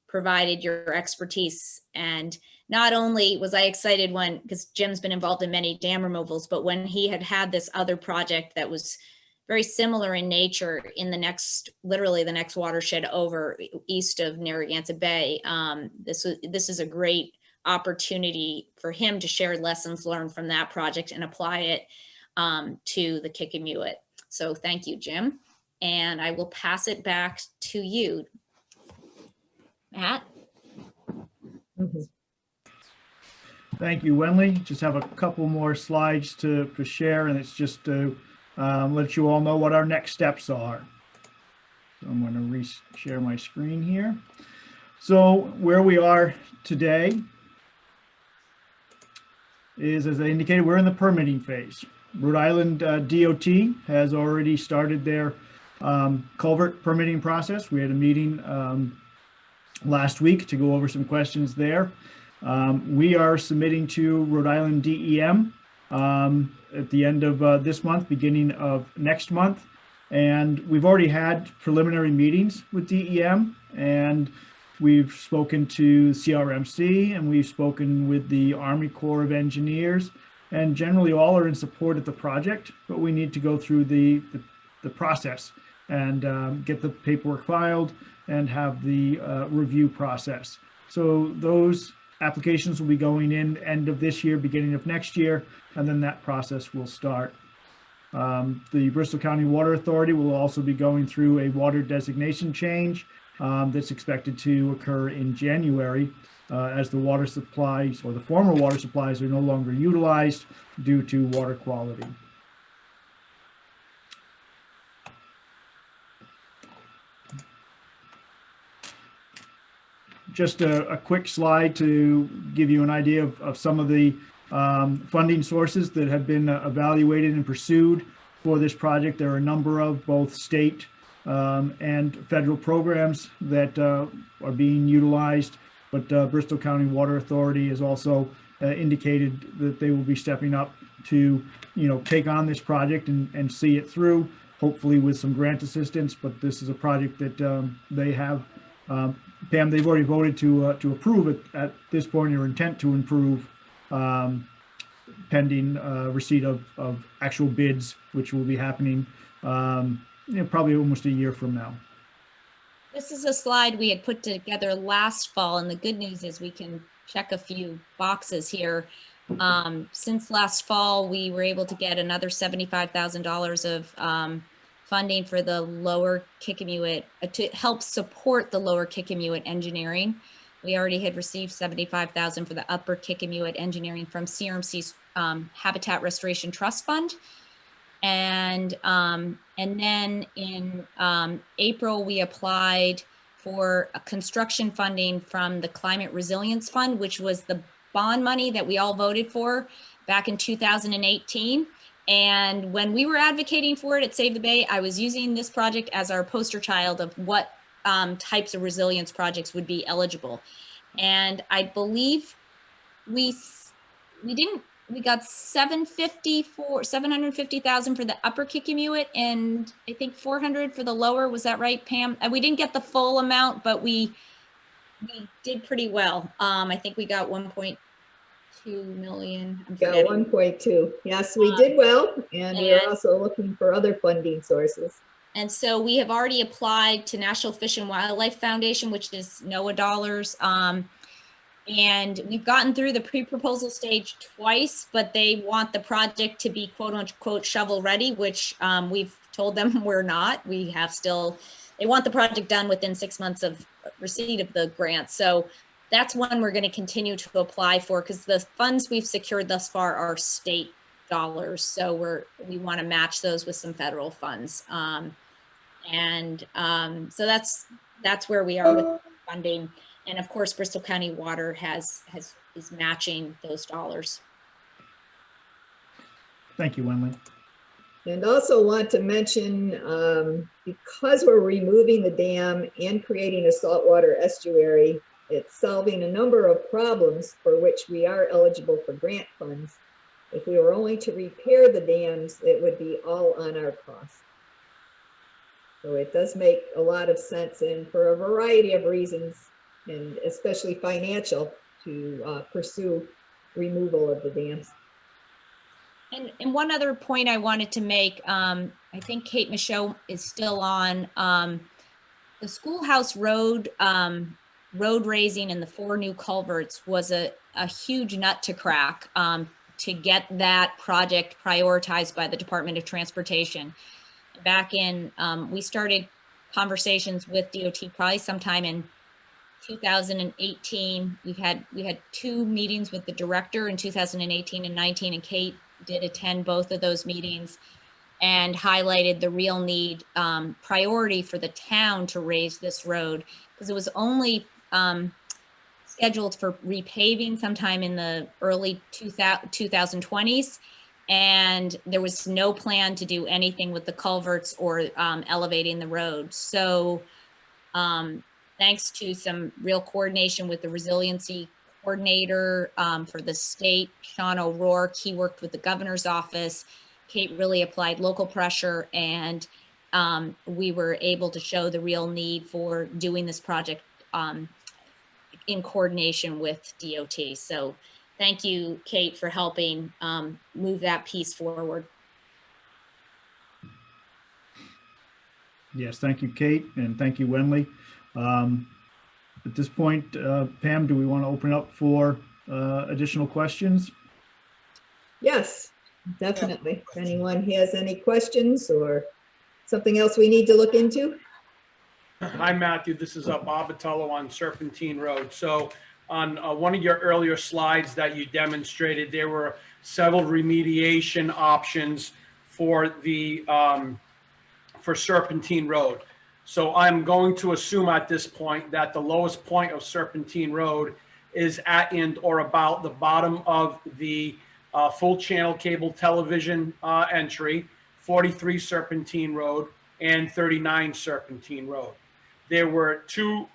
provided your expertise. And not only was I excited because Jim's been involved in many dam removals, but when he had this other project that was very similar in nature in literally the next watershed over east of Narragansett Bay, this is a great opportunity for him to share lessons learned from that project and apply it to the Kickemuit. So thank you, Jim. And I will pass it back to you, Matt. Mhm. Thank you, Wenley. Just have a couple more slides to share, and it's just to let you all know what our next steps are. So I'm going to share my screen here. So where we are today is, as I indicated, we're in the permitting phase. Rhode Island DOT has already started their culvert permitting process. We had a meeting last week to go over some questions there. We are submitting to Rhode Island DEM at the end of this month, beginning of next month. And we've already had preliminary meetings with DEM, and we've spoken to CRMC, and we've spoken with the Army Corps of Engineers, and generally all are in support of the project, but we need to go through the process and get the paperwork filed and have the review process. So those applications will be going in end of this year, beginning of next year, and then that process will start. The Bristol County Water Authority will also be going through a water designation change that's expected to occur in January as the water supplies, or the former water supplies, are no longer utilized due to water quality. Just a quick slide to give you an idea of some of the funding sources that have been evaluated and pursued for this project. There are a number of both state and federal programs that are being utilized, but Bristol County Water Authority has also indicated that they will be stepping up to, take on this project and see it through, hopefully with some grant assistance. But this is a project that they have Pam, they've already voted to approve it at this point, your intent to improve, pending receipt of actual bids, which will be happening, probably almost a year from now. This is a slide we had put together last fall, and the good news is we can check a few boxes here. Since last fall, we were able to get another $75,000 of funding for the lower Kickemuit to help support the lower Kickemuit engineering. We already had received $75,000 for the upper Kickemuit engineering from CRMC's Habitat Restoration Trust Fund. And then in April, we applied for a construction funding from the Climate Resilience Fund, which was the bond money that we all voted for back in 2018. And when we were advocating for it at Save the Bay, I was using this project as our poster child of what types of resilience projects would be eligible. And I believe we got $750,000 for the upper Kickemuit and I think 400 for the lower. Was that right, Pam? And we didn't get the full amount, but we did pretty well. I think we got 1.2 million. I'm Got forgetting. 1.2. Yes, we did well, and we're also looking for other funding sources. And so we have already applied to National Fish and Wildlife Foundation, which is NOAA dollars. And we've gotten through the pre-proposal stage twice, but they want the project to be quote unquote shovel ready, which we've told them we're not. They want the project done within 6 months of receipt of the grant. So that's one we're going to continue to apply for because the funds we've secured thus far are state dollars. So we want to match those with some federal funds. So that's where we are with funding. And of course, Bristol County Water is matching those dollars. Thank you, Wenley. And also want to mention, because we're removing the dam and creating a saltwater estuary, it's solving a number of problems for which we are eligible for grant funds. If we were only to repair the dams, it would be all on our cost. So it does make a lot of sense, and for a variety of reasons, and especially financial, to pursue removal of the dams. And one other point I wanted to make, I think Kate Michaud is still on. The Schoolhouse Road road raising and the 4 new culverts was a huge nut to crack to get that project prioritized by the Department of Transportation. Back in, we started conversations with DOT probably sometime in 2018. We had 2 meetings with the director in 2018 and 19, and Kate did attend both of those meetings and highlighted the real need, priority for the town to raise this road, because it was only scheduled for repaving sometime in the early 2020s. And there was no plan to do anything with the culverts or elevating the road. So thanks to some real coordination with the resiliency coordinator for the state, Sean O'Rourke, he worked with the governor's office. Kate really applied local pressure, and we were able to show the real need for doing this project in coordination with DOT. So thank you, Kate, for helping move that piece forward. Yes, thank you, Kate, and thank you, Wenley. At this point, Pam, do we want to open up for additional questions? Yes, definitely. If anyone has any questions or something else we need to look into? Hi, Matthew. This is Bob Vitello on Serpentine Road. So on one of your earlier slides that you demonstrated, there were several remediation options for the for Serpentine Road. So I'm going to assume at this point that the lowest point of Serpentine Road is at and or about the bottom of the full channel cable television entry, 43 Serpentine Road and 39 Serpentine Road. There were 2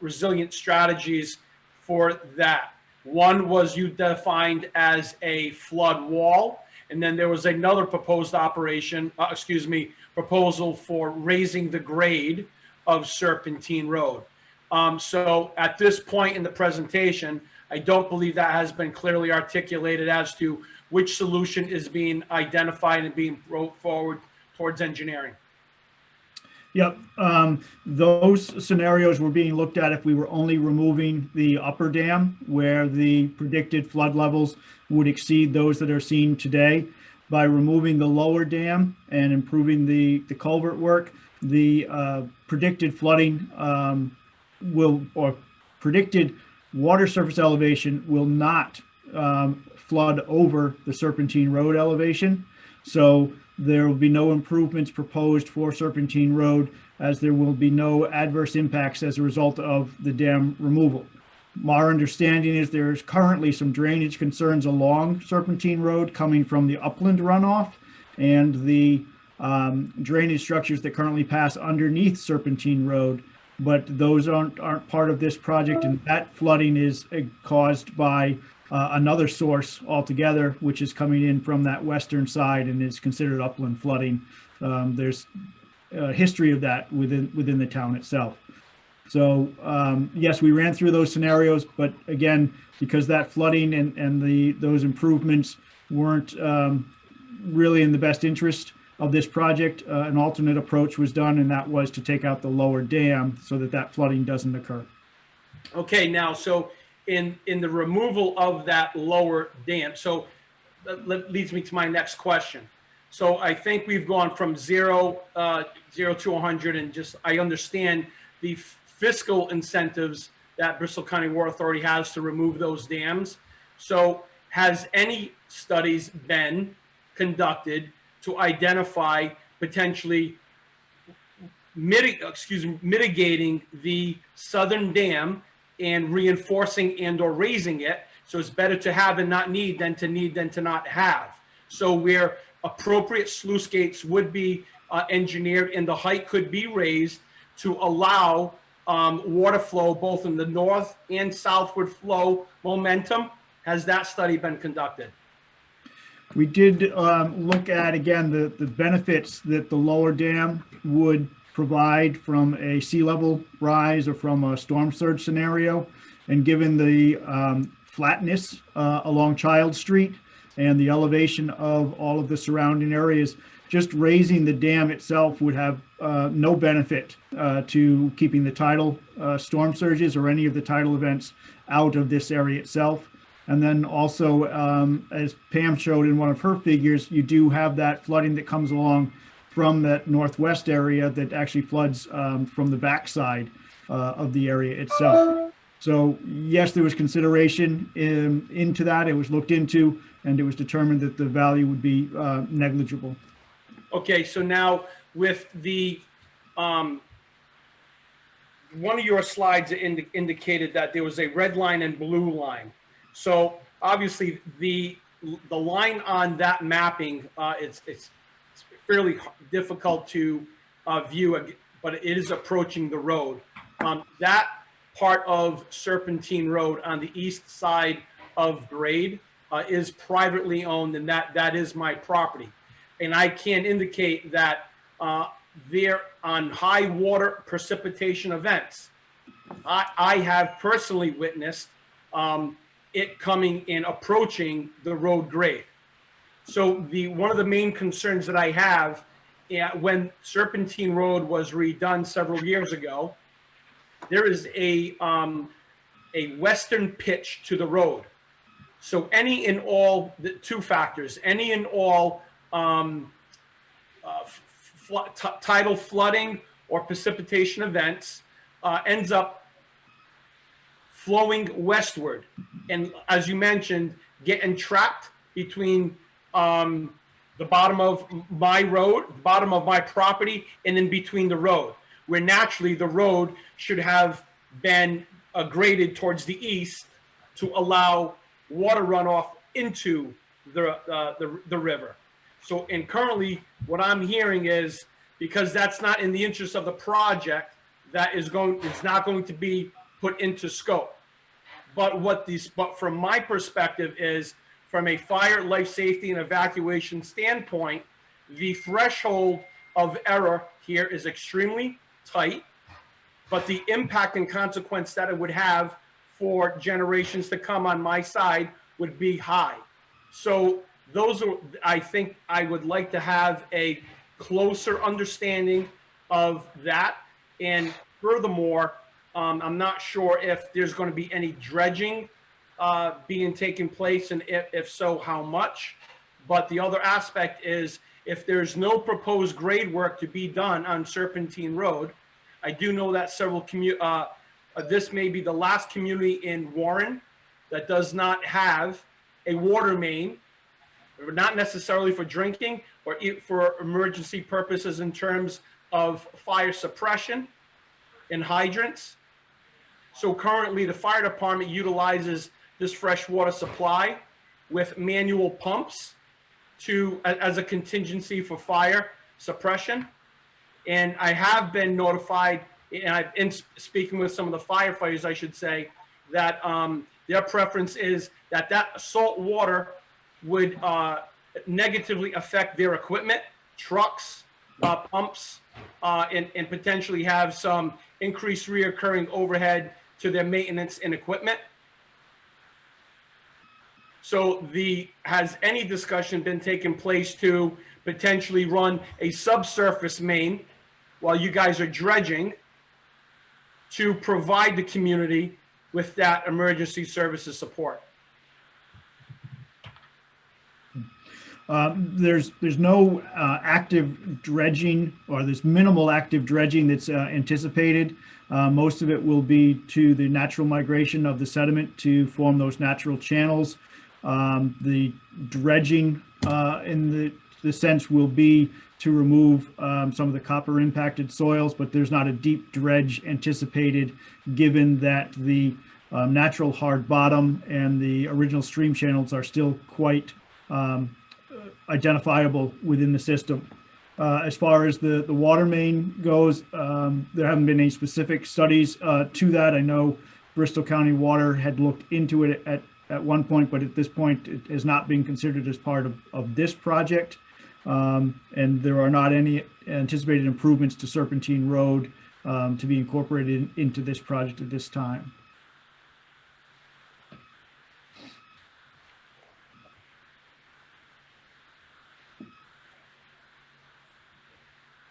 resilient strategies for that. One was you defined as a flood wall, and then there was another proposed proposal for raising the grade of Serpentine Road. So at this point in the presentation, I don't believe that has been clearly articulated as to which solution is being identified and being brought forward towards engineering. Yep, those scenarios were being looked at if we were only removing the upper dam where the predicted flood levels would exceed those that are seen today. By removing the lower dam and improving the culvert work, the predicted flooding or predicted water surface elevation will not flood over the Serpentine Road elevation. So there will be no improvements proposed for Serpentine Road, as there will be no adverse impacts as a result of the dam removal. Our understanding is there's currently some drainage concerns along Serpentine Road coming from the upland runoff and the drainage structures that currently pass underneath Serpentine Road, but those aren't part of this project, and that flooding is caused by another source altogether, which is coming in from that western side and is considered upland flooding. There's a history of that within the town itself. So yes, we ran through those scenarios, but again, because that flooding and those improvements weren't really in the best interest of this project, an alternate approach was done, and that was to take out the lower dam so that flooding doesn't occur. Okay, now, so in the removal of that lower dam, so that leads me to my next question. So I think we've gone from zero to 100, and just, I understand the fiscal incentives that Bristol County Water Authority has to remove those dams. So has any studies been conducted to identify potentially mitigating the southern dam and reinforcing and or raising it? So it's better to have and not need than to not have. So where appropriate sluice gates would be engineered and the height could be raised to allow water flow both in the north and southward flow momentum. Has that study been conducted? We did look at, again, the benefits that the lower dam would provide from a sea level rise or from a storm surge scenario. And given the flatness along Child Street and the elevation of all of the surrounding areas, just raising the dam itself would have no benefit to keeping the tidal storm surges or any of the tidal events out of this area itself. And then also, as Pam showed in one of her figures, you do have that flooding that comes along from that northwest area that actually floods from the backside of the area itself. So yes, there was consideration into that. It was looked into, and it was determined that the value would be negligible. Okay, so now with the one of your slides indicated that there was a red line and blue line. So obviously the line on that mapping, it's fairly difficult to view, but it is approaching the road. That part of Serpentine Road on the east side of grade is privately owned, and that is my property. And I can indicate that there on high water precipitation events, I have personally witnessed it coming and approaching the road grade. So one of the main concerns that I have when Serpentine Road was redone several years ago, there is a western pitch to the road. So any and all, the two factors, any and all tidal flooding or precipitation events ends up flowing westward. And as you mentioned, getting trapped between the bottom of my road, bottom of my property, and in between the road, where naturally the road should have been graded towards the east to allow water runoff into the river. So, and currently what I'm hearing is, because that's not in the interest of the project, that is not going to be put into scope. But from my perspective is, from a fire, life safety, and evacuation standpoint, the threshold of error here is extremely tight. but the impact and consequence that it would have for generations to come on my side would be high. So those are, I think I would like to have a closer understanding of that. And furthermore, I'm not sure if there's going to be any dredging being taken place, and if so, how much. But the other aspect is, if there's no proposed grade work to be done on Serpentine Road, I do know that several this may be the last community in Warren that does not have a water main, not necessarily for drinking or for emergency purposes in terms of fire suppression and hydrants. So currently the fire department utilizes this fresh water supply with manual pumps as a contingency for fire suppression. And I have been notified, and I've been speaking with some of the firefighters, I should say, that their preference is that salt water would negatively affect their equipment, trucks, pumps, and potentially have some increased reoccurring overhead to their maintenance and equipment. So has any discussion been taking place to potentially run a subsurface main while you guys are dredging to provide the community with that emergency services support? There's no active dredging, or there's minimal active dredging that's anticipated. Most of it will be to the natural migration of the sediment to form those natural channels. The dredging in the sense will be to remove some of the copper impacted soils, but there's not a deep dredge anticipated, given that the natural hard bottom and the original stream channels are still quite identifiable within the system. As far as the water main goes, there haven't been any specific studies to that. I know Bristol County Water had looked into it at one point, but at this point it has not been considered as part of this project. And there are not any anticipated improvements to Serpentine Road to be incorporated into this project at this time.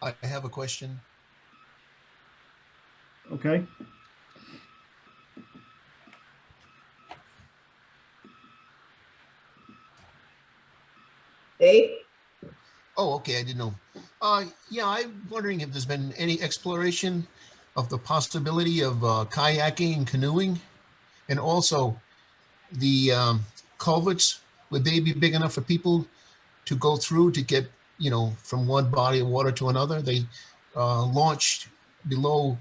I have a question. Okay. Dave? Oh, okay, I didn't know. Yeah, I'm wondering if there's been any exploration of the possibility of kayaking and canoeing, and also the culverts, would they be big enough for people to go through to get, you know, from one body of water to another? They launched below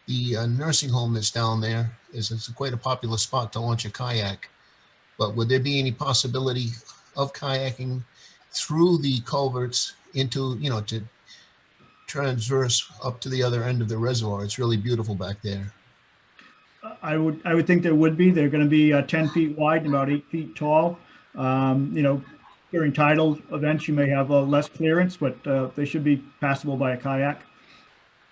the nursing home that's down there. It's quite a popular spot to launch a kayak. But would there be any possibility of kayaking through the culverts into, you know, to transverse up to the other end of the reservoir? It's really beautiful back there. I would think there would be. They're going to be 10 feet wide and about 8 feet tall. You know, during tidal events, you may have less clearance, but they should be passable by a kayak.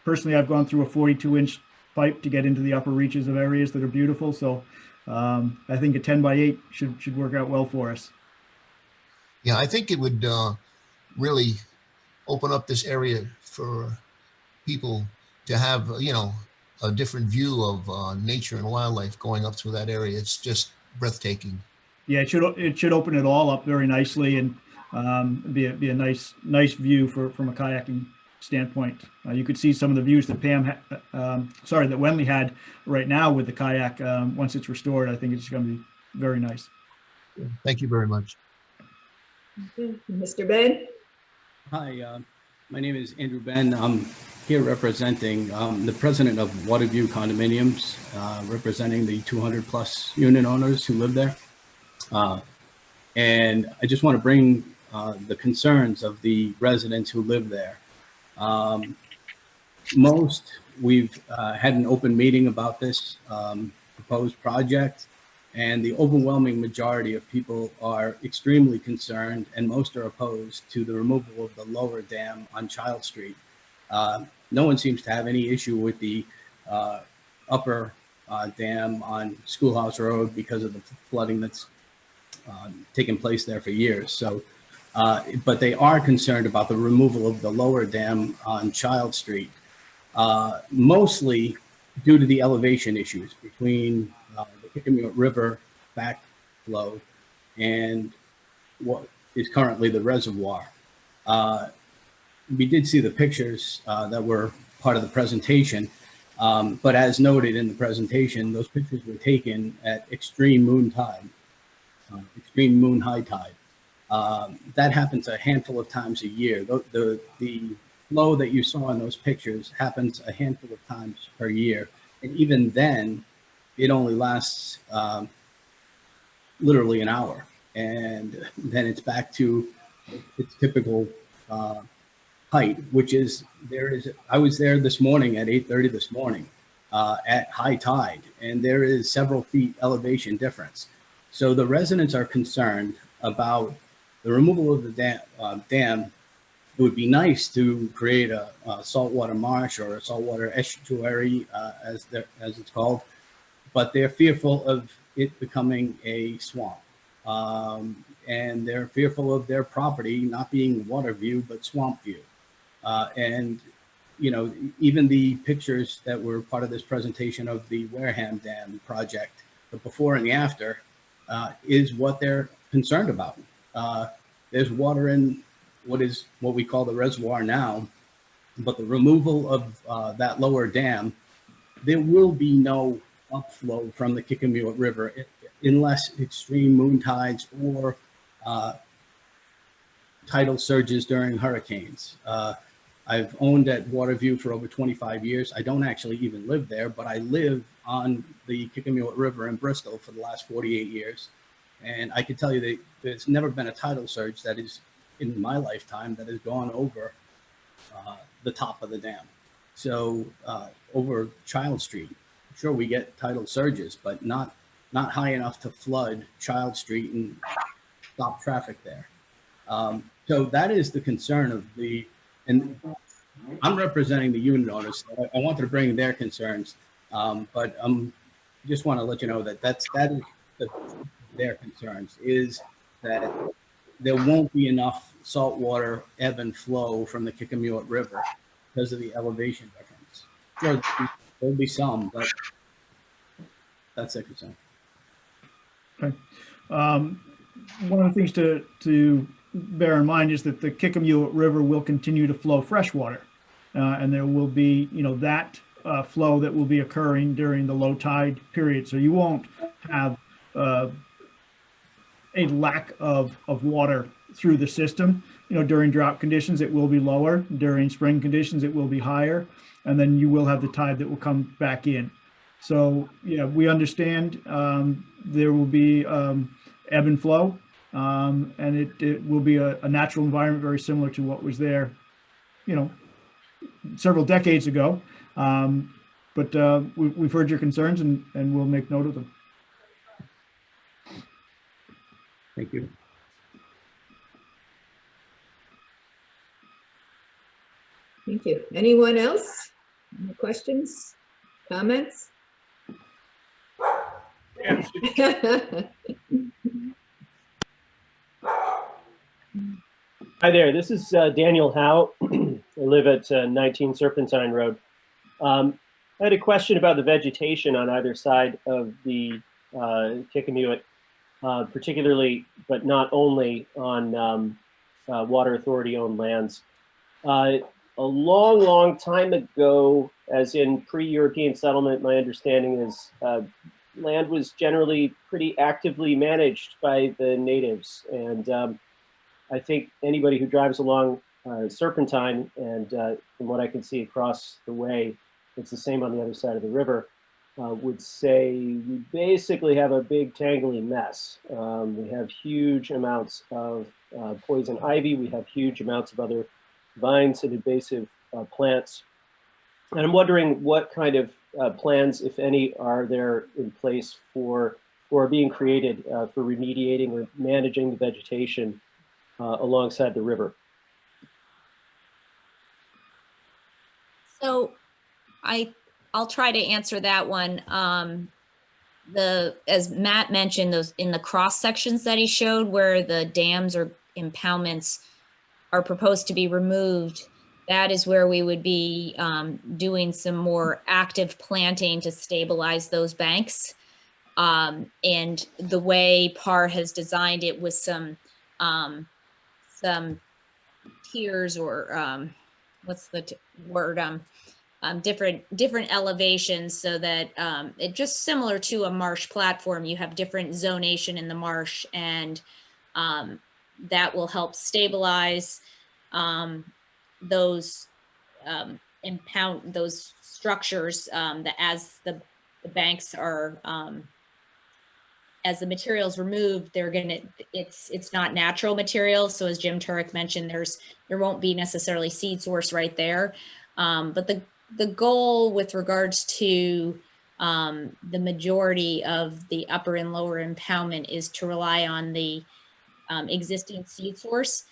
Personally, I've gone through a 42-inch pipe to get into the upper reaches of areas that are beautiful. So I think a 10 by 8 should work out well for us. Yeah, I think it would really open up this area for people to have, you know, a different view of nature and wildlife going up through that area. It's just breathtaking. Yeah, it should open it all up very nicely and be a nice view from a kayaking standpoint. You could see some of the views that that Wenley had right now with the kayak. Once it's restored, I think it's going to be very nice. Thank you very much. Mr. Ben? Hi, my name is Andrew Ben. I'm here representing the president of Waterview Condominiums, representing the 200 plus unit owners who live there. And I just want to bring the concerns of the residents who live there. We've had an open meeting about this proposed project, and the overwhelming majority of people are extremely concerned, and most are opposed to the removal of the lower dam on Child Street. No one seems to have any issue with the upper dam on Schoolhouse Road because of the flooding that's taken place there for years. So, but they are concerned about the removal of the lower dam on Child Street, mostly due to the elevation issues between the Kickemuit River backflow and what is currently the reservoir. We did see the pictures that were part of the presentation, but as noted in the presentation, those pictures were taken at extreme moon tide, extreme moon high tide. That happens a handful of times a year. The flow that you saw in those pictures happens a handful of times per year. And even then, it only lasts literally an hour. And then it's back to its typical height, which is, I was there this morning at 8:30 this morning at high tide, and there is several feet elevation difference. So the residents are concerned about the removal of the dam. It would be nice to create a saltwater marsh or a saltwater estuary, as it's called, but they're fearful of it becoming a swamp. And they're fearful of their property not being water view, but swamp view. And, you know, even the pictures that were part of this presentation of the Wareham Dam project, the before and the after, is what they're concerned about. There's water in what we call the reservoir now, but the removal of that lower dam, there will be no upflow from the Kickemuit River unless extreme moon tides or tidal surges during hurricanes. I've owned at Waterview for over 25 years. I don't actually even live there, but I live on the Kickemuit River in Bristol for the last 48 years. And I can tell you that there's never been a tidal surge that is in my lifetime that has gone over the top of the dam. So over Child Street, sure, we get tidal surges, but not high enough to flood Child Street and stop traffic there. So that is the concern of and I'm representing the unit owners. So I wanted to bring their concerns, but just want to let you know that that is their concerns, is that there won't be enough saltwater ebb and flow from the Kickemuit River because of the elevation difference. Sure, there'll be some, but that's their concern. Okay. One of the things to bear in mind is that the Kickemuit River will continue to flow freshwater, and there will be, you know, that flow that will be occurring during the low tide period. So you won't have a lack of water through the system. You know, during drought conditions, it will be lower. During spring conditions, it will be higher. And then you will have the tide that will come back in. So, yeah, we understand there will be ebb and flow, and it will be a natural environment very similar to what was there, you know, several decades ago. But we've heard your concerns, and we'll make note of them. Thank you. Thank you. Anyone else? Any questions, comments? Hi there, this is Daniel Howe. I live at 19 Serpentine Road. I had a question about the vegetation on either side of the Kickemuit, particularly, but not only on Water Authority-owned lands. A long time ago, as in pre-European settlement, my understanding is land was generally pretty actively managed by the natives. And I think anybody who drives along Serpentine, and from what I can see across the way, it's the same on the other side of the river, would say we basically have a big tangly mess. We have huge amounts of poison ivy. We have huge amounts of other vines and invasive plants. And I'm wondering what kind of plans, if any, are there in place for, or are being created for remediating or managing the vegetation alongside the river. So I'll try to answer that one. As Matt mentioned, those in the cross sections that he showed where the dams or impoundments are proposed to be removed, that is where we would be doing some more active planting to stabilize those banks. And the way PAR has designed it with some tiers or what's the word? Different elevations so that it just similar to a marsh platform, you have different zonation in the marsh, and that will help stabilize those impound those structures that as the banks are as the materials removed, they're gonna it's not natural material. So as Jim Turek mentioned, there won't be necessarily seed source right there, but the goal with regards to the majority of the upper and lower impoundment is to rely on the existing seed source.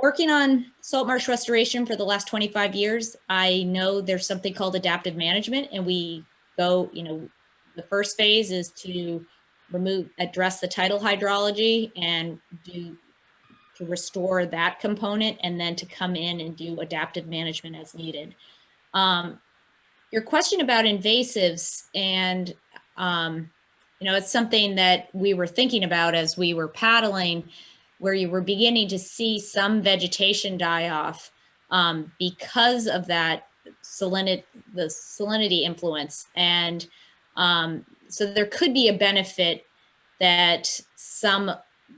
Working on salt marsh restoration for the last 25 years, I know there's something called adaptive management, and we go, the first phase is to address the tidal hydrology and to restore that component, and then to come in and do adaptive management as needed. Your question about invasives, and it's something that we were thinking about as we were paddling, where you were beginning to see some vegetation die off because of that salinity influence. And so there could be a benefit that some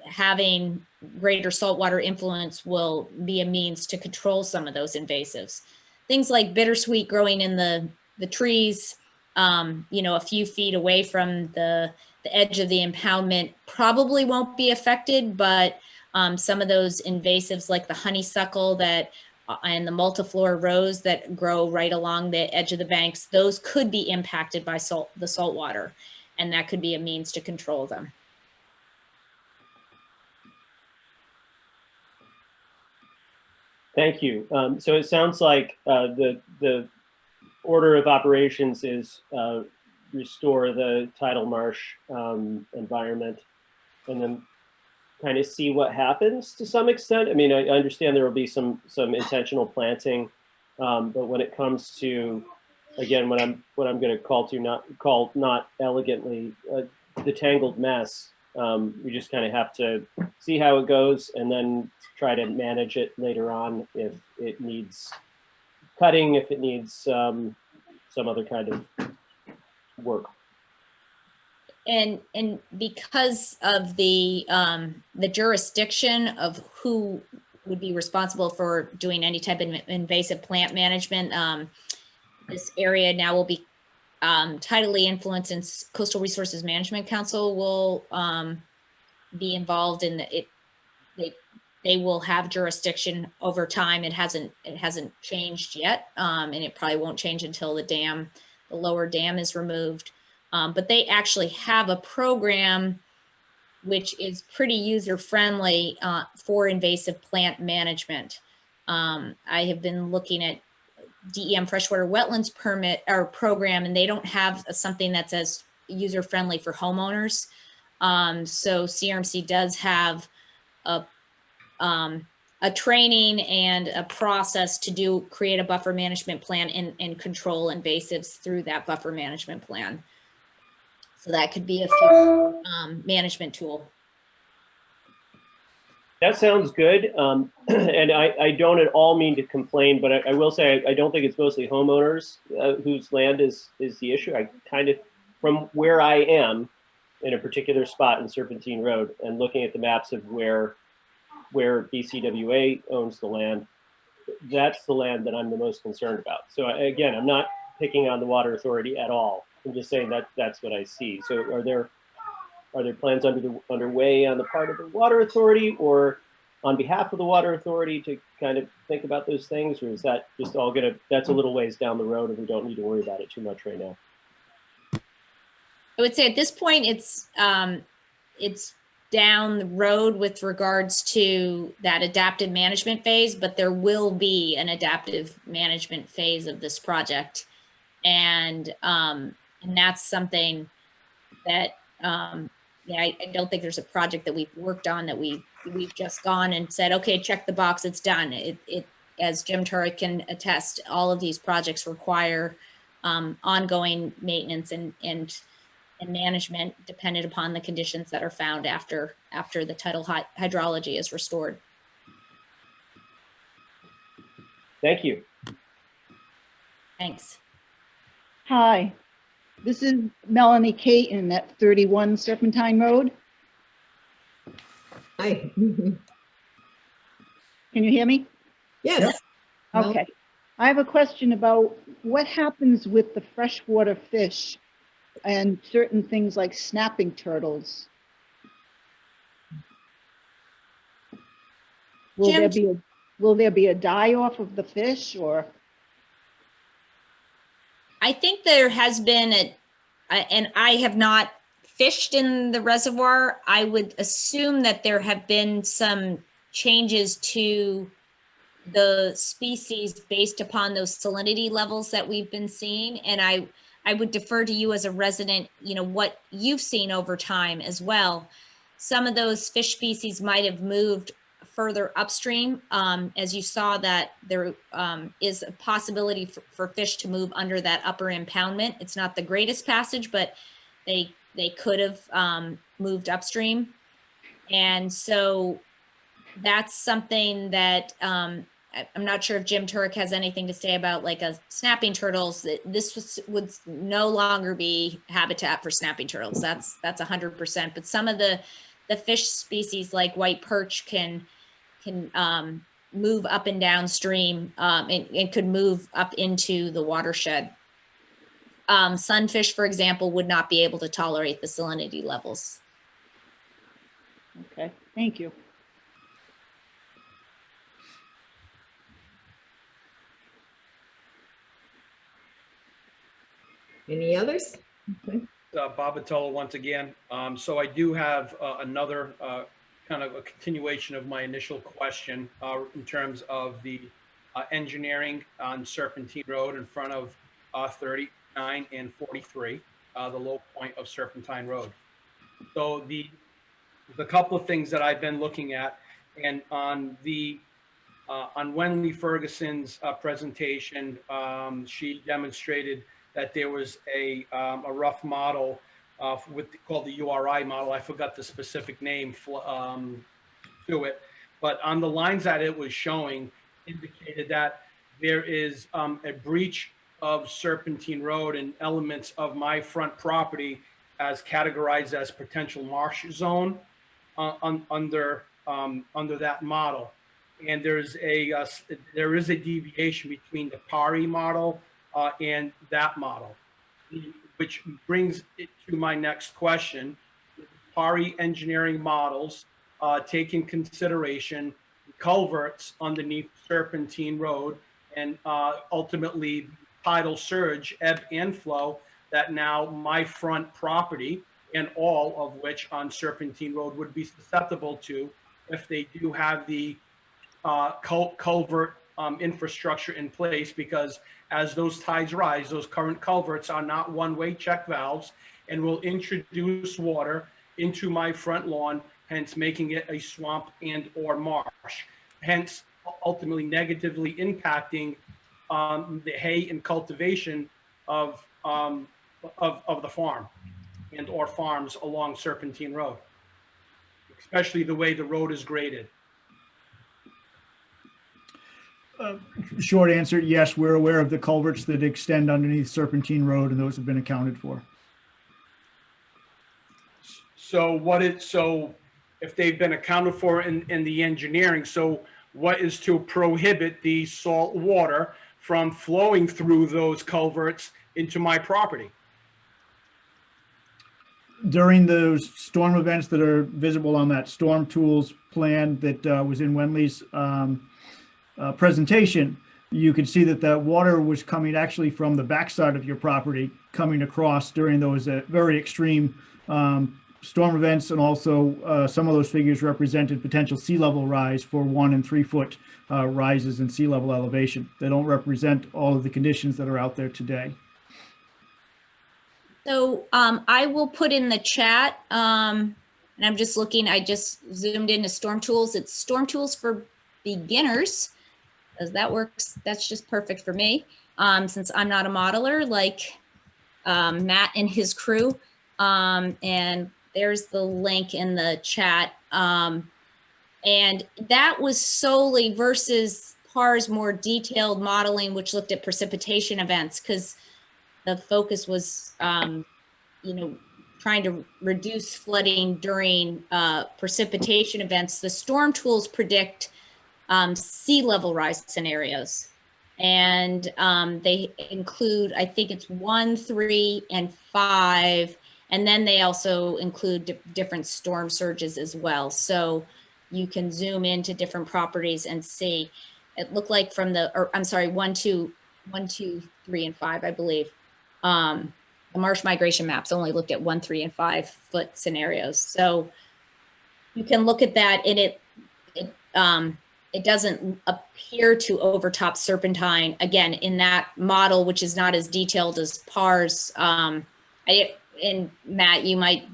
having greater saltwater influence will be a means to control some of those invasives. Things like bittersweet growing in the trees, a few feet away from the edge of the impoundment probably won't be affected, but some of those invasives like the honeysuckle and the multiflora rose that grow right along the edge of the banks, those could be impacted by the salt water, and that could be a means to control them. Thank you. So it sounds like the order of operations is restore the tidal marsh environment, and then kind of see what happens to some extent. I mean, I understand there will be some intentional planting, but when it comes to, again, what I'm going to call not elegantly the tangled mess, we just kind of have to see how it goes and then try to manage it later on if it needs cutting, if it needs some other kind of work. And because of the jurisdiction of who would be responsible for doing any type of invasive plant management, this area now will be tidally influenced, and Coastal Resources Management Council will be involved in it. They will have jurisdiction over time. It hasn't changed yet, and it probably won't change until the lower dam is removed. But they actually have a program which is pretty user-friendly for invasive plant management. I have been looking at DEM freshwater wetlands permit or program, and they don't have something that's as user-friendly for homeowners. So CRMC does have a training and a process to create a buffer management plan and control invasives through that buffer management plan. So that could be a future management tool. That sounds good. And I don't at all mean to complain, but I will say I don't think it's mostly homeowners whose land is the issue. I kind of, from where I am in a particular spot in Serpentine Road and looking at the maps of where BCWA owns the land, that's the land that I'm the most concerned about. So again, I'm not picking on the Water Authority at all. I'm just saying that that's what I see. So are there plans underway on the part of the Water Authority or on behalf of the Water Authority to kind of think about those things, or is that just all that's a little ways down the road and we don't need to worry about it too much right now? I would say at this point it's down the road with regards to that adaptive management phase, but there will be an adaptive management phase of this project. And that's something that, yeah, I don't think there's a project that we've worked on that we've just gone and said, okay, check the box, it's done. It as Jim Turek can attest, all of these projects require ongoing maintenance and management dependent upon the conditions that are found after the tidal hydrology is restored. Thank you. Thanks. Hi, this is Melanie Caton at 31 Serpentine Road. Hi. Can you hear me? Yes. Okay. I have a question about what happens with the freshwater fish and certain things like snapping turtles. Will there be a die-off of the fish, or? I think there has been and I have not fished in the reservoir. I would assume that there have been some changes to the species based upon those salinity levels that we've been seeing. And I would defer to you as a resident, you know, what you've seen over time as well. Some of those fish species might have moved further upstream. As you saw that there is a possibility for fish to move under that upper impoundment. It's not the greatest passage, but they could have moved upstream. And so that's something that I'm not sure if Jim Turek has anything to say about like a snapping turtles. This would no longer be habitat for snapping turtles. That's 100%. But some of the fish species like white perch can move up and downstream and could move up into the watershed. Sunfish, for example, would not be able to tolerate the salinity levels. Okay, thank you. Any others? Okay. Bob Vitello once again. So I do have another kind of a continuation of my initial question in terms of the engineering on Serpentine Road in front of 39 and 43, the low point of Serpentine Road. So the couple of things that I've been looking at, and on Wendy Ferguson's presentation, she demonstrated that there was a rough model called the URI model. I forgot the specific name to it, but on the lines that it was showing indicated that there is a breach of Serpentine Road and elements of my front property as categorized as potential marsh zone under that model. And there is a deviation between the PARI model and that model, which brings it to my next question. PARI engineering models take in consideration culverts underneath Serpentine Road and ultimately tidal surge, ebb and flow that now my front property and all of which on Serpentine Road would be susceptible to if they do have the culvert infrastructure in place, because as those tides rise, those current culverts are not one-way check valves and will introduce water into my front lawn, hence making it a swamp and or marsh, hence ultimately negatively impacting the hay and cultivation of the farm and or farms along Serpentine Road, especially the way the road is graded. Short answer, yes, we're aware of the culverts that extend underneath Serpentine Road, and those have been accounted for. So if they've been accounted for in the engineering, so what is to prohibit the salt water from flowing through those culverts into my property? During those storm events that are visible on that storm tools plan that was in Wenley's presentation, you could see that the water was coming actually from the backside of your property, coming across during those very extreme storm events. And also some of those figures represented potential sea level rise for 1 and 3 foot rises in sea level elevation. They don't represent all of the conditions that are out there today. So I will put in the chat, and I'm just looking, I just zoomed into Storm Tools. It's Storm Tools for Beginners, because that works. That's just perfect for me, since I'm not a modeler like Matt and his crew. And there's the link in the chat. And that was solely versus PAR's more detailed modeling, which looked at precipitation events, because the focus was, you know, trying to reduce flooding during precipitation events. The storm tools predict sea level rise scenarios. And they include, I think it's 1, 3, and 5. And then they also include different storm surges as well. So you can zoom into different properties and see. It looked like from the, or I'm sorry, 1, 2, 3, and 5, I believe. The marsh migration maps only looked at 1, 3, and 5 foot scenarios. So you can look at that, and it doesn't appear to overtop serpentine again in that model, which is not as detailed as PAR's. And Matt, you might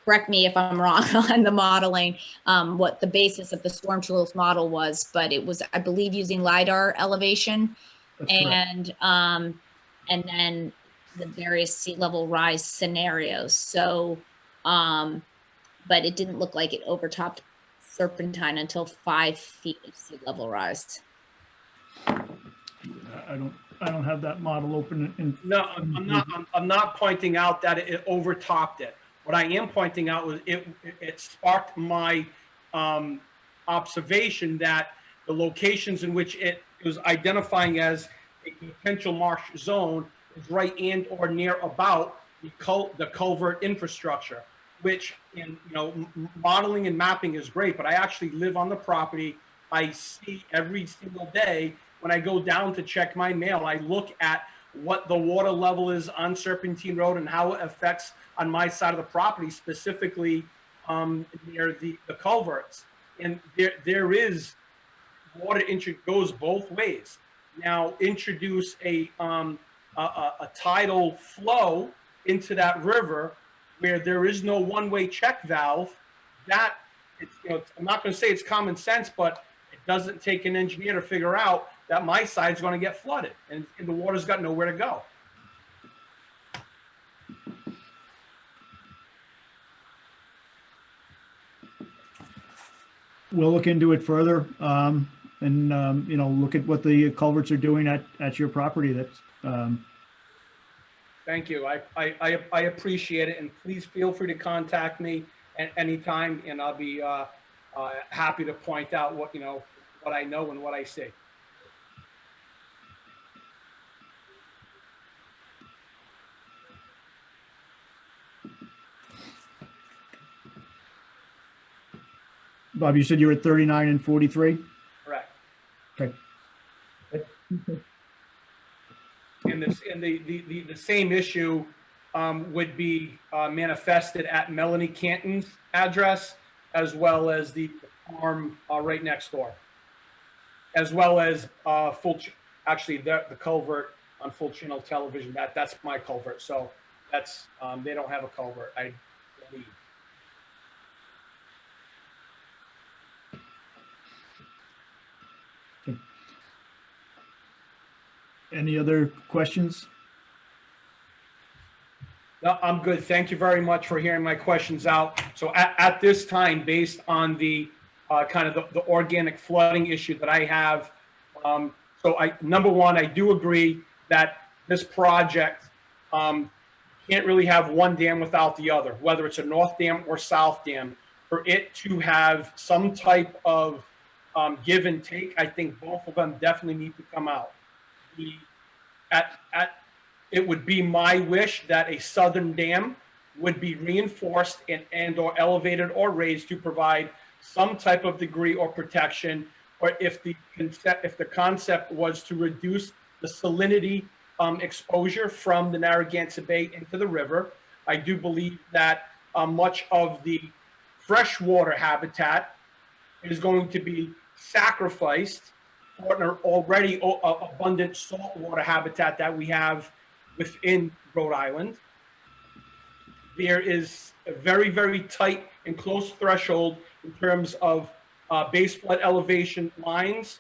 correct me if I'm wrong on the modeling, what the basis of the storm tools model was, but it was, I believe, using LiDAR elevation. That's correct. And then the various sea level rise scenarios. So, but it didn't look like it overtopped serpentine until 5 feet of sea level rise. I don't have that model open. No, I'm not pointing out that it overtopped it. What I am pointing out was it sparked my observation that the locations in which it was identifying as a potential marsh zone is right and or near about the culvert infrastructure, which in modeling and mapping is great, but I actually live on the property. I see every single day when I go down to check my mail, I look at what the water level is on Serpentine Road and how it affects on my side of the property, specifically near the culverts. And there is water goes both ways. Now introduce a tidal flow into that river where there is no one-way check valve. That I'm not going to say it's common sense, but it doesn't take an engineer to figure out that my side's going to get flooded and the water's got nowhere to go. We'll look into it further, and look at what the culverts are doing at your property. That's Thank you. I appreciate it, and please feel free to contact me at any time, and I'll be happy to point out what I know and what I see. Bob, you said you were at 39 and 43? Correct. Okay. And the same issue would be manifested at Melanie Canton's address, as well as the farm right next door, as well as actually the culvert on Full Channel Television. That's my culvert. So that's they don't have a culvert, I believe. Any other questions? No, I'm good. Thank you very much for hearing my questions out. So at this time, based on the kind of the organic flooding issue that I have, number one, I do agree that this project can't really have one dam without the other, whether it's a north dam or south dam. For it to have some type of give and take, I think both of them definitely need to come out. It would be my wish that a southern dam would be reinforced and or elevated or raised to provide some type of degree or protection, or if the concept was to reduce the salinity exposure from the Narragansett Bay into the river. I do believe that much of the freshwater habitat is going to be sacrificed for an already abundant saltwater habitat that we have within Rhode Island. there is a very, very tight and close threshold in terms of base flood elevation lines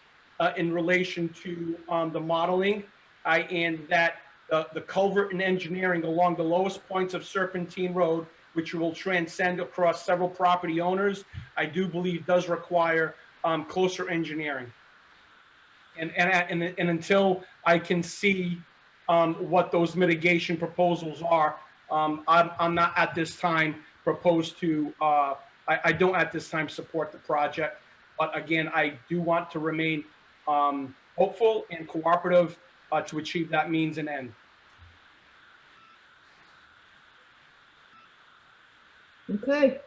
in relation to the modeling, and that the culvert and engineering along the lowest points of Serpentine Road, which will transcend across several property owners, I do believe does require closer engineering. And until I can see what those mitigation proposals are, I'm not at this time proposed to, I don't at this time support the project. But again, I do want to remain hopeful and cooperative to achieve that means and end. Okay.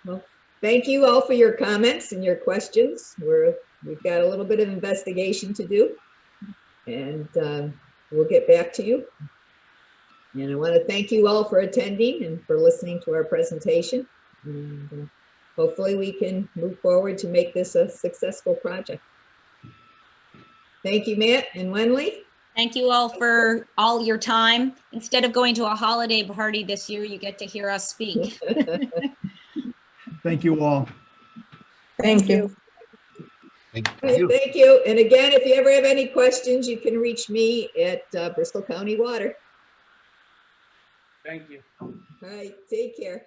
Well, thank you all for your comments and your questions. We've got a little bit of investigation to do, and we'll get back to you. And I want to thank you all for attending and for listening to our presentation. And hopefully we can move forward to make this a successful project. Thank you, Matt and Wenley. Thank you all for all your time. Instead of going to a holiday party this year, you get to hear us speak. Thank you all. Thank you. Thank Right, you. thank you. And again, if you ever have any questions, you can reach me at Bristol County Water. Thank you. All right, take care.